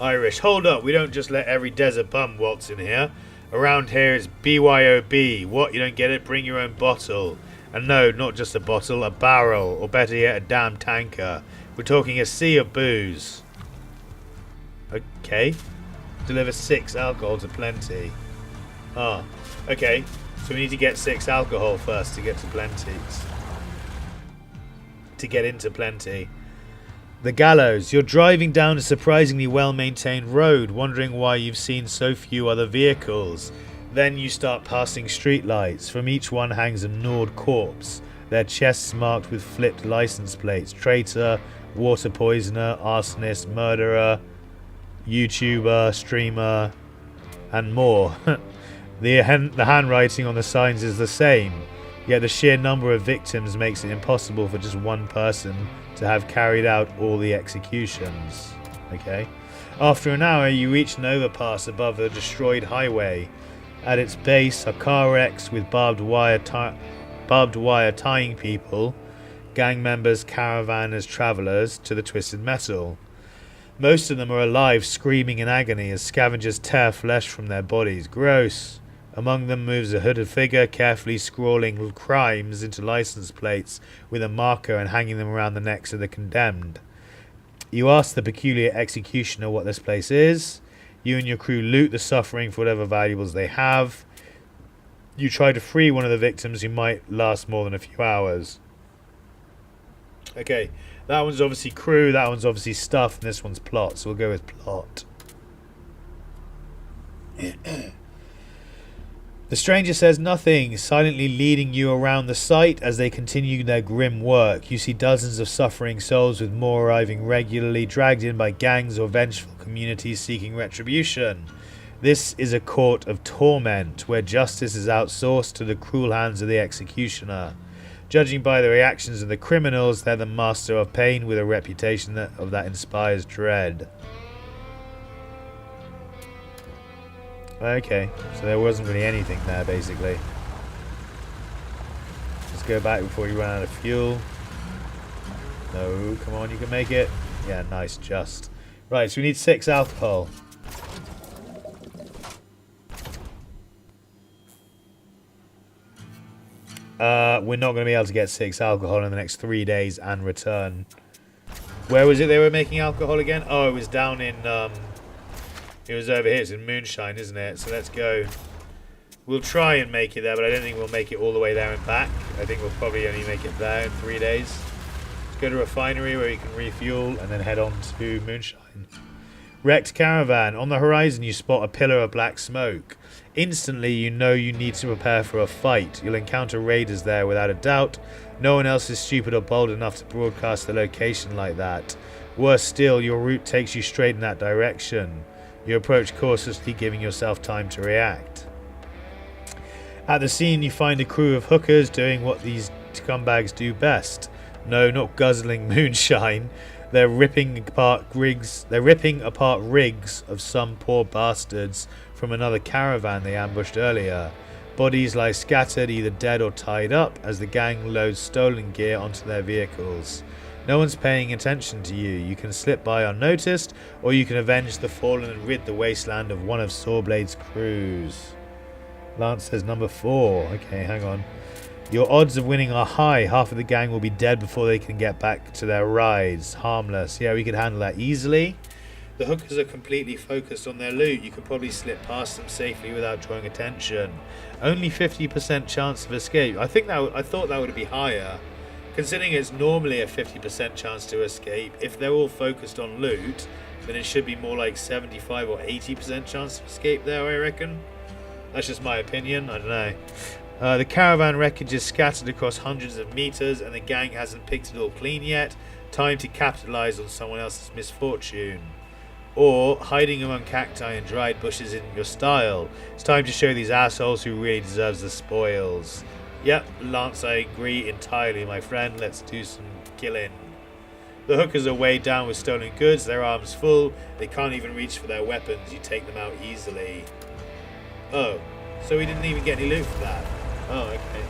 Irish, hold up, we don't just let every desert bum waltz in here. Around here it's BYOB. What, you don't get it? Bring your own bottle. And no, not just a bottle, a barrel, or better yet, a damn tanker. We're talking a sea of booze. Okay. Deliver 6 alcohol to plenty. Ah, okay. So we need to get 6 alcohol first to get to plenty's. To get into plenty. The gallows. You're driving down a surprisingly well-maintained road, wondering why you've seen so few other vehicles. Then you start passing streetlights. From each one hangs a gnawed corpse, their chests marked with flipped license plates. Traitor, water poisoner, arsonist, murderer, YouTuber, streamer, and more. The handwriting on the signs is the same, yet the sheer number of victims makes it impossible for just one person to have carried out all the executions. Okay. After an hour, you reach an overpass above a destroyed highway. At its base are car wrecks with barbed wire tying people, gang members, caravanners, travellers to the twisted metal. Most of them are alive, screaming in agony as scavengers tear flesh from their bodies. Gross. Among them moves a hooded figure, carefully scrawling crimes into license plates with a marker and hanging them around the necks of the condemned. You ask the peculiar executioner what this place is. You and your crew loot the suffering for whatever valuables they have. You try to free one of the victims who might last more than a few hours. Okay, that one's obviously crew, that one's obviously stuff, and this one's plot, so we'll go with plot. The stranger says nothing, silently leading you around the site as they continue their grim work. You see dozens of suffering souls, with more arriving regularly, dragged in by gangs or vengeful communities seeking retribution. This is a court of torment, where justice is outsourced to the cruel hands of the executioner. Judging by the reactions of the criminals, they're the master of pain, with a reputation that inspires dread. Okay, so there wasn't really anything there, basically. Let's go back before you run out of fuel. No, come on, you can make it. Yeah, nice, just. Right, so we need 6 alcohol. We're not going to be able to get 6 alcohol in the next 3 days and return. Where was it they were making alcohol again? Oh, it was down in... It was over here. It's in Moonshine, isn't it? So let's go. We'll try and make it there, but I don't think we'll make it all the way there and back. I think we'll probably only make it there in 3 days. go to refinery where you can refuel and then head on to Moonshine. Wrecked Caravan. On the horizon you spot a pillar of black smoke. Instantly you know you need to prepare for a fight. You'll encounter raiders there without a doubt. No one else is stupid or bold enough to broadcast the location like that. Worse still, your route takes you straight in that direction. You approach cautiously, giving yourself time to react. At the scene you find a crew of hookers doing what these scumbags do best. No, not guzzling moonshine. They're ripping apart rigs of some poor bastards from another caravan they ambushed earlier. Bodies lie scattered, either dead or tied up, as the gang loads stolen gear onto their vehicles. No one's paying attention to you. You can slip by unnoticed, or you can avenge the fallen and rid the Wasteland of one of Sawblade's crews. Lance says number 4. Okay, hang on. Your odds of winning are high. Half of the gang will be dead before they can get back to their rides. Harmless. Yeah, we could handle that easily. The hookers are completely focused on their loot. You could probably slip past them safely without drawing attention. Only 50% chance of escape. I thought that would be higher. Considering it's normally a 50% chance to escape, if they're all focused on loot, then it should be more like 75 or 80% chance of escape there, I reckon. That's just my opinion. I don't know. The caravan wreckage is scattered across hundreds of meters and the gang hasn't picked it all clean yet. Time to capitalize on someone else's misfortune. Or hiding among cacti and dried bushes in your style. It's time to show these assholes who really deserves the spoils. Yep, Lance, I agree entirely, my friend. Let's do some killing. The hookers are weighed down with stolen goods, their arms full. They can't even reach for their weapons. You take them out easily. Oh, so we didn't even get any loot for that. Oh, okay.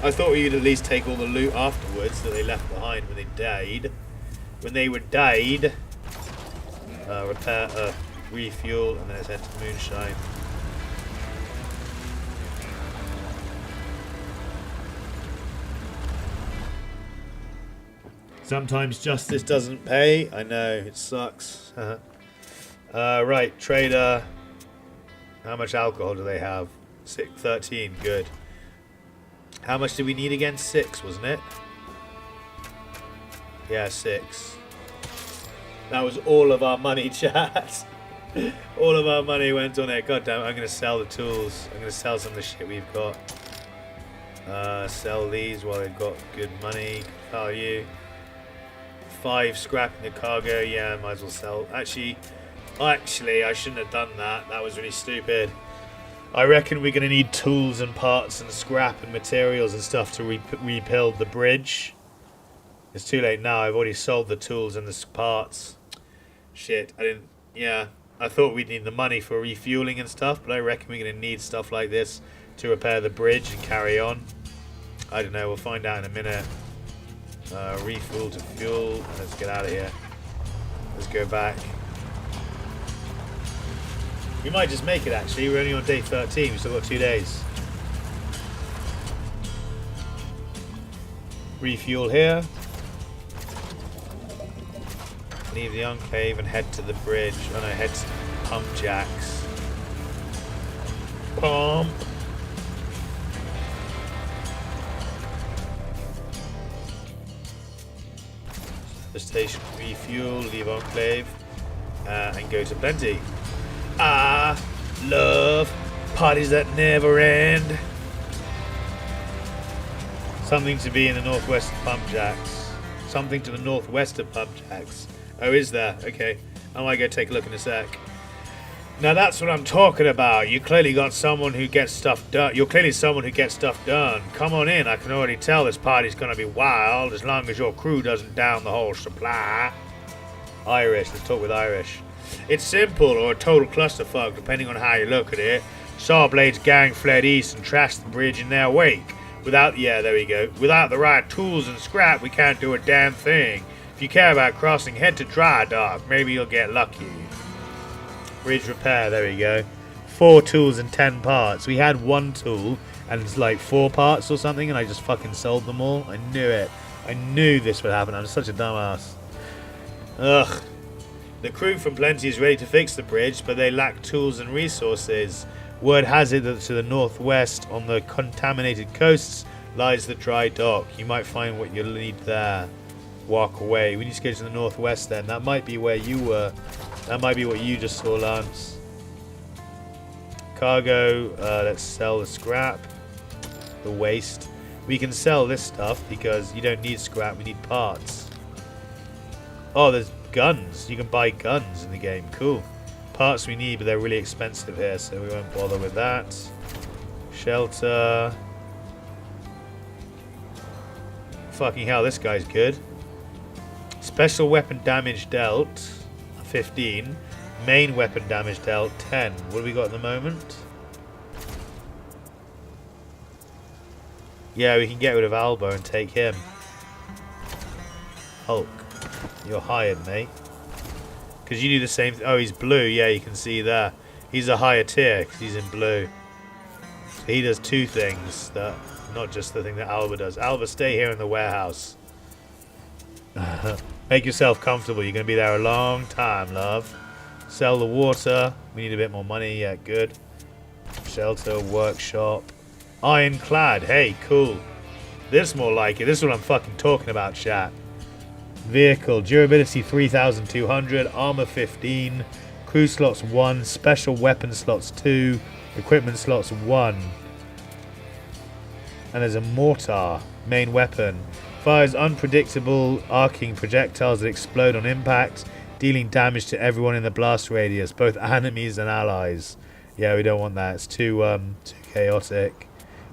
I thought we'd at least take all the loot afterwards that they left behind when they died. When they were died. Repair, refuel, and then let's head to Moonshine. Sometimes justice doesn't pay. I know, it sucks. Right, trader. How much alcohol do they have? 13, good. How much did we need again? 6, wasn't it? Yeah, 6. That was all of our money, chat. All of our money went on it. God damn it, I'm going to sell the tools. I'm going to sell some of the shit we've got. Sell these while they've got good money, good value. 5 scrap in the cargo. Yeah, might as well sell. Actually, I shouldn't have done that. That was really stupid. I reckon we're going to need tools and parts and scrap and materials and stuff to rebuild the bridge. It's too late now. I've already sold the tools and the parts. Shit, I didn't... Yeah, I thought we'd need the money for refueling and stuff, but I reckon we're going to need stuff like this to repair the bridge and carry on. I don't know. We'll find out in a minute. Refuel to fuel. Let's get out of here. Let's go back. We might just make it, actually. We're only on day 13. We've still got 2 days. Refuel here. Leave the enclave and head to the bridge. Oh no, head to Pump Jacks. Pump! The station, refuel, leave enclave, and go to Plenty. I love parties that never end. Something to be in the northwest of Pump Jacks. Something to the northwest of Pump Jacks. Oh, is there? Okay. I might go take a look in a sec. Now that's what I'm talking about. You clearly got someone who gets stuff done. You're clearly someone who gets stuff done. Come on in. I can already tell this party's gonna be wild as long as your crew doesn't down the whole supply. Irish. Let's talk with Irish. It's simple or a total clusterfuck, depending on how you look at it. Sawblade's gang fled east and trashed the bridge in their wake. Yeah, there we go. Without the right tools and scrap, we can't do a damn thing. If you care about crossing, head to Dry Dock. Maybe you'll get lucky. Bridge repair, there we go. 4 tools and 10 parts. We had 1 tool and it's like 4 parts or something and I just fucking sold them all. I knew it. I knew this would happen. I'm such a dumbass. Ugh. The crew from Plenty is ready to fix the bridge, but they lack tools and resources. Word has it that to the northwest on the contaminated coasts lies the Dry Dock. You might find what you'll need there. walk away. We need to go to the northwest then. That might be where you were. That might be what you just saw, Lance. Cargo, let's sell the scrap. The waste. We can sell this stuff because you don't need scrap, we need parts. Oh, there's guns. You can buy guns in the game. Cool. Parts we need, but they're really expensive here, so we won't bother with that. Shelter. Fucking hell, this guy's good. Special weapon damage dealt, 15. Main weapon damage dealt, 10. What do we got at the moment? Yeah, we can get rid of Albo and take him. Hulk, you're hired, mate. Because you do the same... Oh, he's blue. Yeah, you can see there. He's a higher tier because he's in blue. So he does two things. That, not just the thing that Alba does. Alba, stay here in the warehouse. Make yourself comfortable. You're going to be there a long time, love. Sell the water. We need a bit more money. Yeah, good. Shelter, workshop. Ironclad. Hey, cool. This more like it. This is what I'm fucking talking about, chat. Vehicle. Durability 3,200. Armor 15. Crew slots 1. Special weapon slots 2. Equipment slots 1. And there's a mortar. Main weapon. Fires unpredictable arcing projectiles that explode on impact, dealing damage to everyone in the blast radius, both enemies and allies. Yeah, we don't want that. It's too chaotic.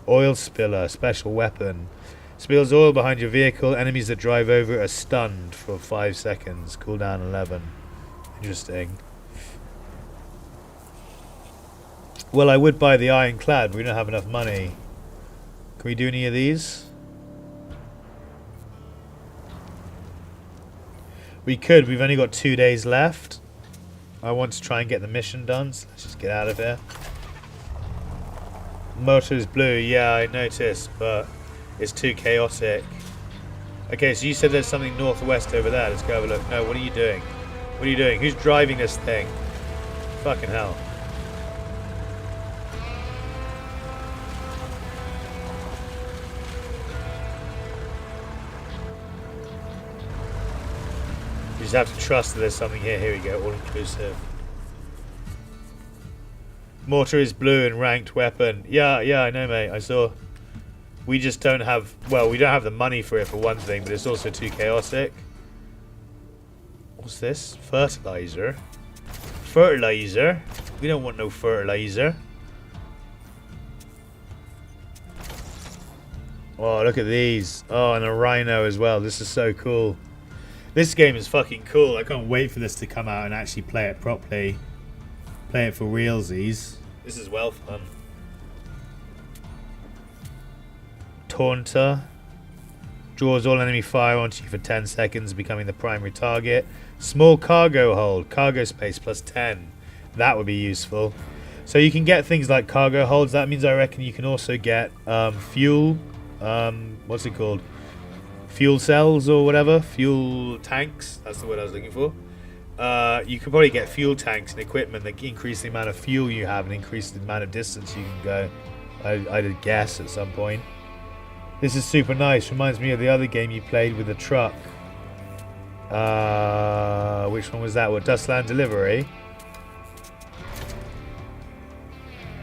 Oil spiller. Special weapon. Spills oil behind your vehicle. Enemies that drive over it are stunned for 5 seconds. Cooldown 11. Interesting. Well, I would buy the ironclad, but we don't have enough money. Can we do any of these? We could. We've only got 2 days left. I want to try and get the mission done, so let's just get out of here. Motor is blue. Yeah, I noticed, but it's too chaotic. Okay, so you said there's something northwest over there. Let's go have a look. No, what are you doing? What are you doing? Who's driving this thing? Fucking hell. You just have to trust that there's something here. Here we go, all inclusive. Mortar is blue and ranked weapon. Yeah, I know, mate. I saw. We just don't have... Well, we don't have the money for it, for one thing, but it's also too chaotic. What's this? Fertilizer. Fertilizer? We don't want no fertilizer. Oh, look at these. Oh, and a rhino as well. This is so cool. This game is fucking cool. I can't wait for this to come out and actually play it properly. Play it for realsies. This is well fun. Taunter. Draws all enemy fire onto you for 10 seconds, becoming the primary target. Small cargo hold. Cargo space plus 10. That would be useful. So you can get things like cargo holds. That means I reckon you can also get fuel. What's it called? Fuel cells or whatever. Fuel tanks. That's the word I was looking for. You could probably get fuel tanks and equipment that increase the amount of fuel you have and increase the amount of distance you can go. I'd guess at some point. This is super nice. Reminds me of the other game you played with the truck. Which one was that? What, Dustland Delivery?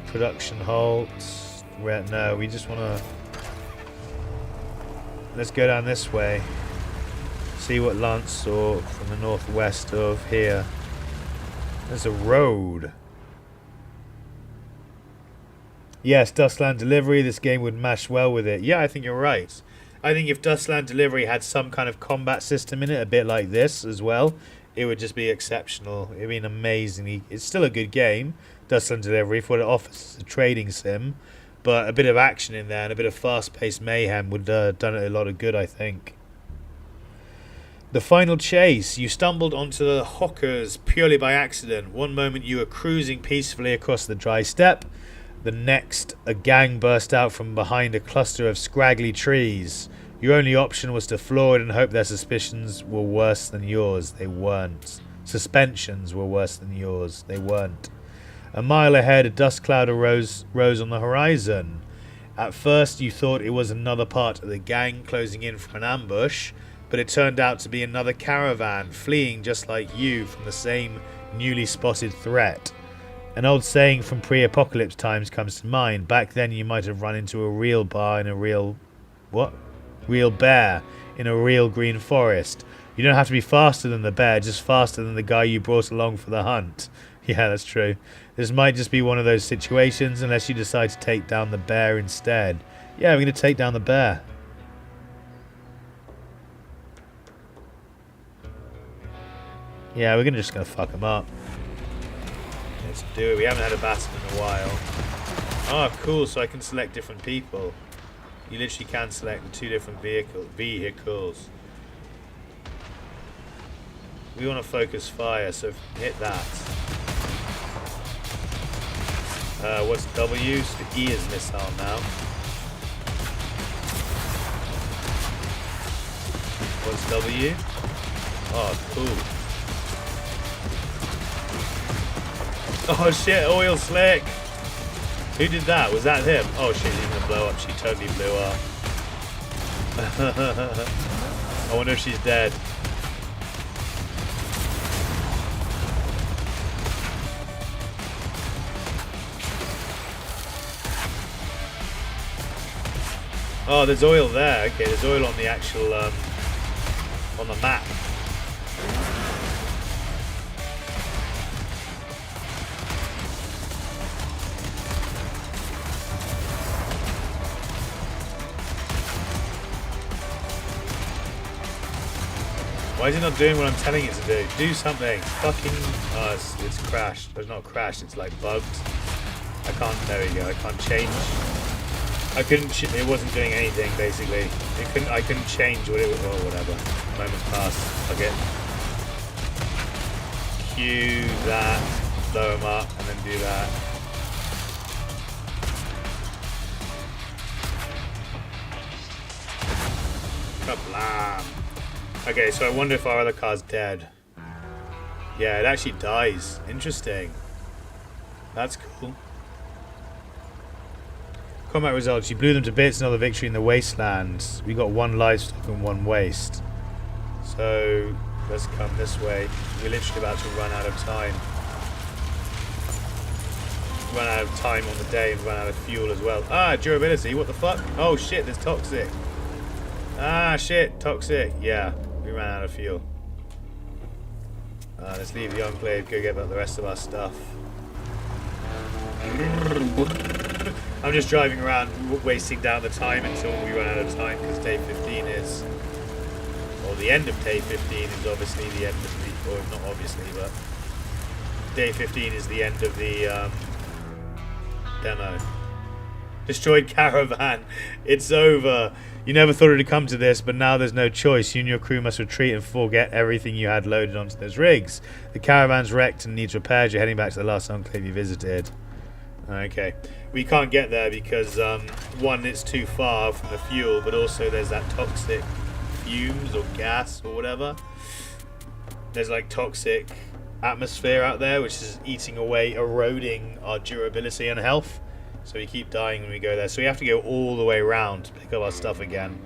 Production halt. No, we just want to... Let's go down this way. See what Lance saw from the northwest of here. There's a road. Yes, Dustland Delivery. This game would mash well with it. Yeah, I think you're right. I think if Dustland Delivery had some kind of combat system in it, a bit like this as well, it would just be exceptional. It would be an amazing... It's still a good game, Dustland Delivery, for what it offers as a trading sim. But a bit of action in there and a bit of fast-paced mayhem would have done it a lot of good, I think. The final chase. You stumbled onto the Hawkers purely by accident. One moment you were cruising peacefully across the dry steppe. The next, a gang burst out from behind a cluster of scraggly trees. Your only option was to floor it and hope their suspicions were worse than yours. They weren't. Suspensions were worse than yours. They weren't. A mile ahead, a dust cloud rose on the horizon. At first, you thought it was another part of the gang closing in from an ambush, but it turned out to be another caravan fleeing just like you from the same newly spotted threat. An old saying from pre-apocalypse times comes to mind. Back then you might have run into a real bar in a real... what? Real bear in a real green forest. You don't have to be faster than the bear, just faster than the guy you brought along for the hunt. Yeah, that's true. This might just be one of those situations unless you decide to take down the bear instead. Yeah, we're going to take down the bear. Yeah, we're just going to fuck him up. Let's do it. We haven't had a battle in a while. Oh, cool. So I can select different people. You literally can select the 2 different vehicles. We want to focus fire, so hit that. What's W? So E is missile now. What's W? Oh, cool. Oh shit, oil slick! Who did that? Was that him? Oh shit, he's gonna blow up. She totally blew up. I wonder if she's dead. Oh, there's oil there. Okay, there's oil on the actual, on the map. Why is it not doing what I'm telling it to do? Do something. Fucking... oh, it's crashed. It's not crashed, it's like bugged. I can't... there we go. I can't change. I couldn't... it wasn't doing anything, basically. I couldn't change what it was... oh, whatever. Moment's passed. Okay. Cue that. Blow him up, and then do that. Kablam. Okay, so I wonder if our other car's dead. Yeah, it actually dies. Interesting. That's cool. Combat results. You blew them to bits. Another victory in the Wasteland. We got 1 livestock and 1 waste. So, let's come this way. We're literally about to run out of time. Run out of time on the day and run out of fuel as well. Ah, durability. What the fuck? Oh shit, there's toxic. Ah, shit, toxic. Yeah. We ran out of fuel. Let's leave the enclave, go get about the rest of our stuff. I'm just driving around, wasting down the time until we run out of time, because day 15 is... or the end of day 15 is obviously the end of the... or not obviously, but... day 15 is the end of the demo. Destroyed Caravan. It's over. You never thought it would come to this, but now there's no choice. You and your crew must retreat and forget everything you had loaded onto those rigs. The caravan's wrecked and needs repairs. You're heading back to the last enclave you visited. Okay. We can't get there because, one, it's too far from the fuel, but also there's that toxic fumes or gas or whatever. There's like toxic atmosphere out there, which is eating away, eroding our durability and health. So we keep dying when we go there. So we have to go all the way around to pick up our stuff again.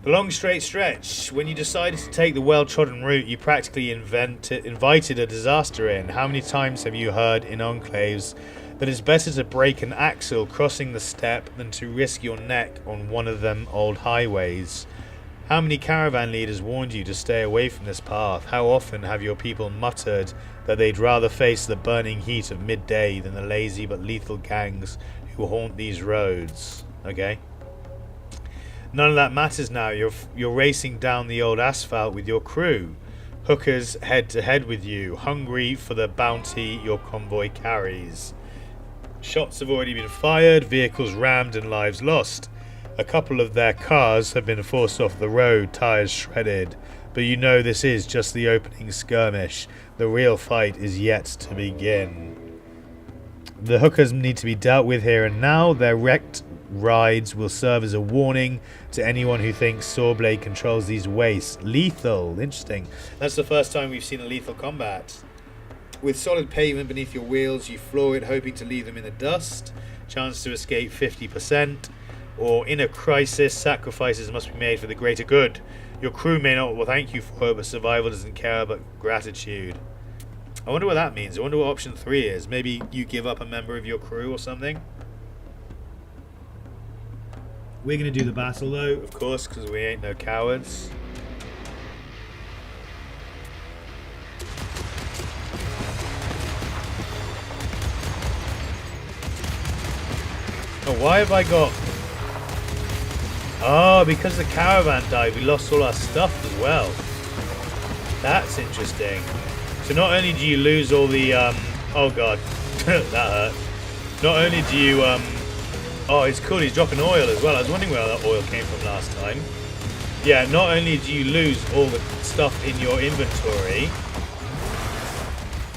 The long straight stretch. When you decided to take the well-trodden route, you practically invited a disaster in. How many times have you heard in enclaves that it's better to break an axle crossing the steppe than to risk your neck on one of them old highways? How many caravan leaders warned you to stay away from this path? How often have your people muttered that they'd rather face the burning heat of midday than the lazy but lethal gangs who haunt these roads? Okay. None of that matters now. You're racing down the old asphalt with your crew. Hookers head to head with you, hungry for the bounty your convoy carries. Shots have already been fired, vehicles rammed and lives lost. A couple of their cars have been forced off the road, tyres shredded. But you know this is just the opening skirmish. The real fight is yet to begin. The hookers need to be dealt with here and now. Their wrecked rides will serve as a warning to anyone who thinks Sawblade controls these wastes. Lethal. Interesting. That's the first time we've seen a lethal combat. With solid pavement beneath your wheels, you floor it, hoping to leave them in the dust. Chance to escape 50%. or in a crisis, sacrifices must be made for the greater good. Your crew may not will thank you for it, but survival doesn't care about gratitude. I wonder what that means. I wonder what option 3 is. Maybe you give up a member of your crew or something. We're going to do the battle though, of course, because we ain't no cowards. Oh, why have I got... Oh, because the caravan died, we lost all our stuff as well. That's interesting. So not only do you lose all the... Oh god, that hurt. Not only do you... Oh, it's cool, he's dropping oil as well. I was wondering where that oil came from last time. Yeah, not only do you lose all the stuff in your inventory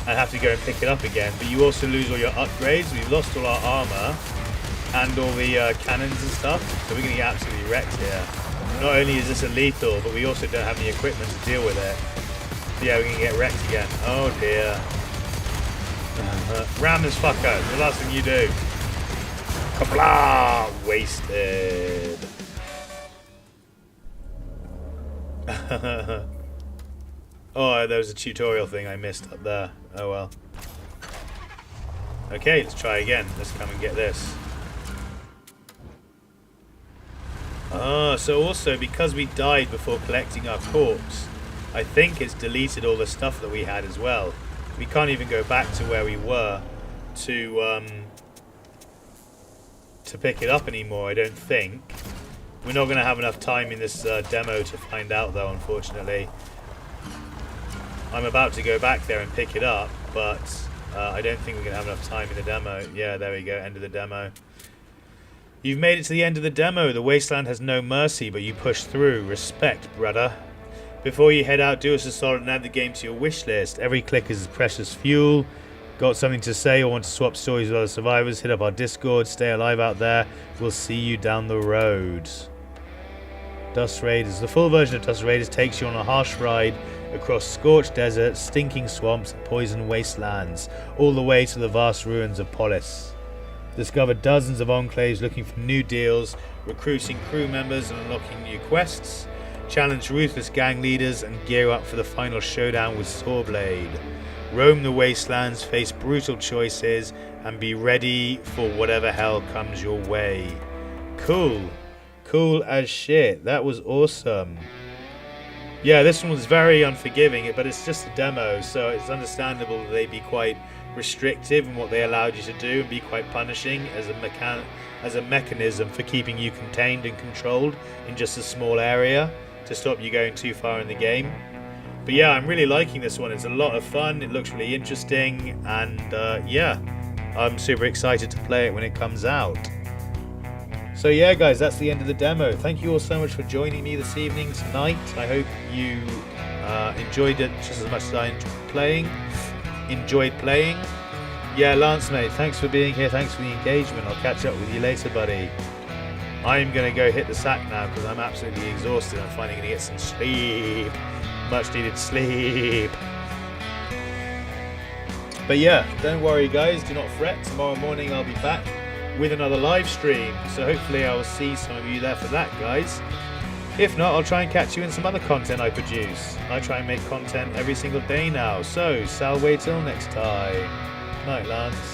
and have to go and pick it up again, but you also lose all your upgrades. We've lost all our armor and all the cannons and stuff, so we're going to get absolutely wrecked here. Not only is this a lethal, but we also don't have any equipment to deal with it. So yeah, we're going to get wrecked again. Oh dear. Ram this fucker, the last thing you do. Kablah! Wasted. Oh, there was a tutorial thing I missed up there. Oh well. Okay, let's try again. Let's come and get this. Ah, so also because we died before collecting our corpse, I think it's deleted all the stuff that we had as well. We can't even go back to where we were to pick it up anymore, I don't think. We're not going to have enough time in this demo to find out though, unfortunately. I'm about to go back there and pick it up, but I don't think we're going to have enough time in the demo. Yeah, there we go, end of the demo. You've made it to the end of the demo. The Wasteland has no mercy, but you push through. Respect, brother. Before you head out, do us a solid and add the game to your wish list. Every click is precious fuel. Got something to say or want to swap stories with other survivors? Hit up our Discord. Stay alive out there. We'll see you down the road. Dust Raiders. The full version of Dust Raiders takes you on a harsh ride across scorched deserts, stinking swamps, and poisoned wastelands, all the way to the vast ruins of Polis. Discover dozens of enclaves looking for new deals, recruiting crew members and unlocking new quests. Challenge ruthless gang leaders and gear up for the final showdown with Sawblade. Roam the wastelands, face brutal choices, and be ready for whatever hell comes your way. Cool. Cool as shit. That was awesome. Yeah, this one was very unforgiving, but it's just a demo, so it's understandable that they'd be quite restrictive in what they allowed you to do and be quite punishing as a mechanism for keeping you contained and controlled in just a small area to stop you going too far in the game. But yeah, I'm really liking this one. It's a lot of fun, it looks really interesting, and yeah, I'm super excited to play it when it comes out. So yeah guys, that's the end of the demo. Thank you all so much for joining me this evening, tonight. I hope you enjoyed it just as much as I enjoyed playing. Yeah, Lance mate, thanks for being here, thanks for the engagement. I'll catch up with you later, buddy. I'm going to go hit the sack now because I'm absolutely exhausted. I'm finally going to get some sleep. Much needed sleep. But yeah, don't worry guys, do not fret. Tomorrow morning I'll be back with another live stream. So hopefully I will see some of you there for that, guys. If not, I'll try and catch you in some other content I produce. I try and make content every single day now. So, Sal, wait till next time. Night, Lance.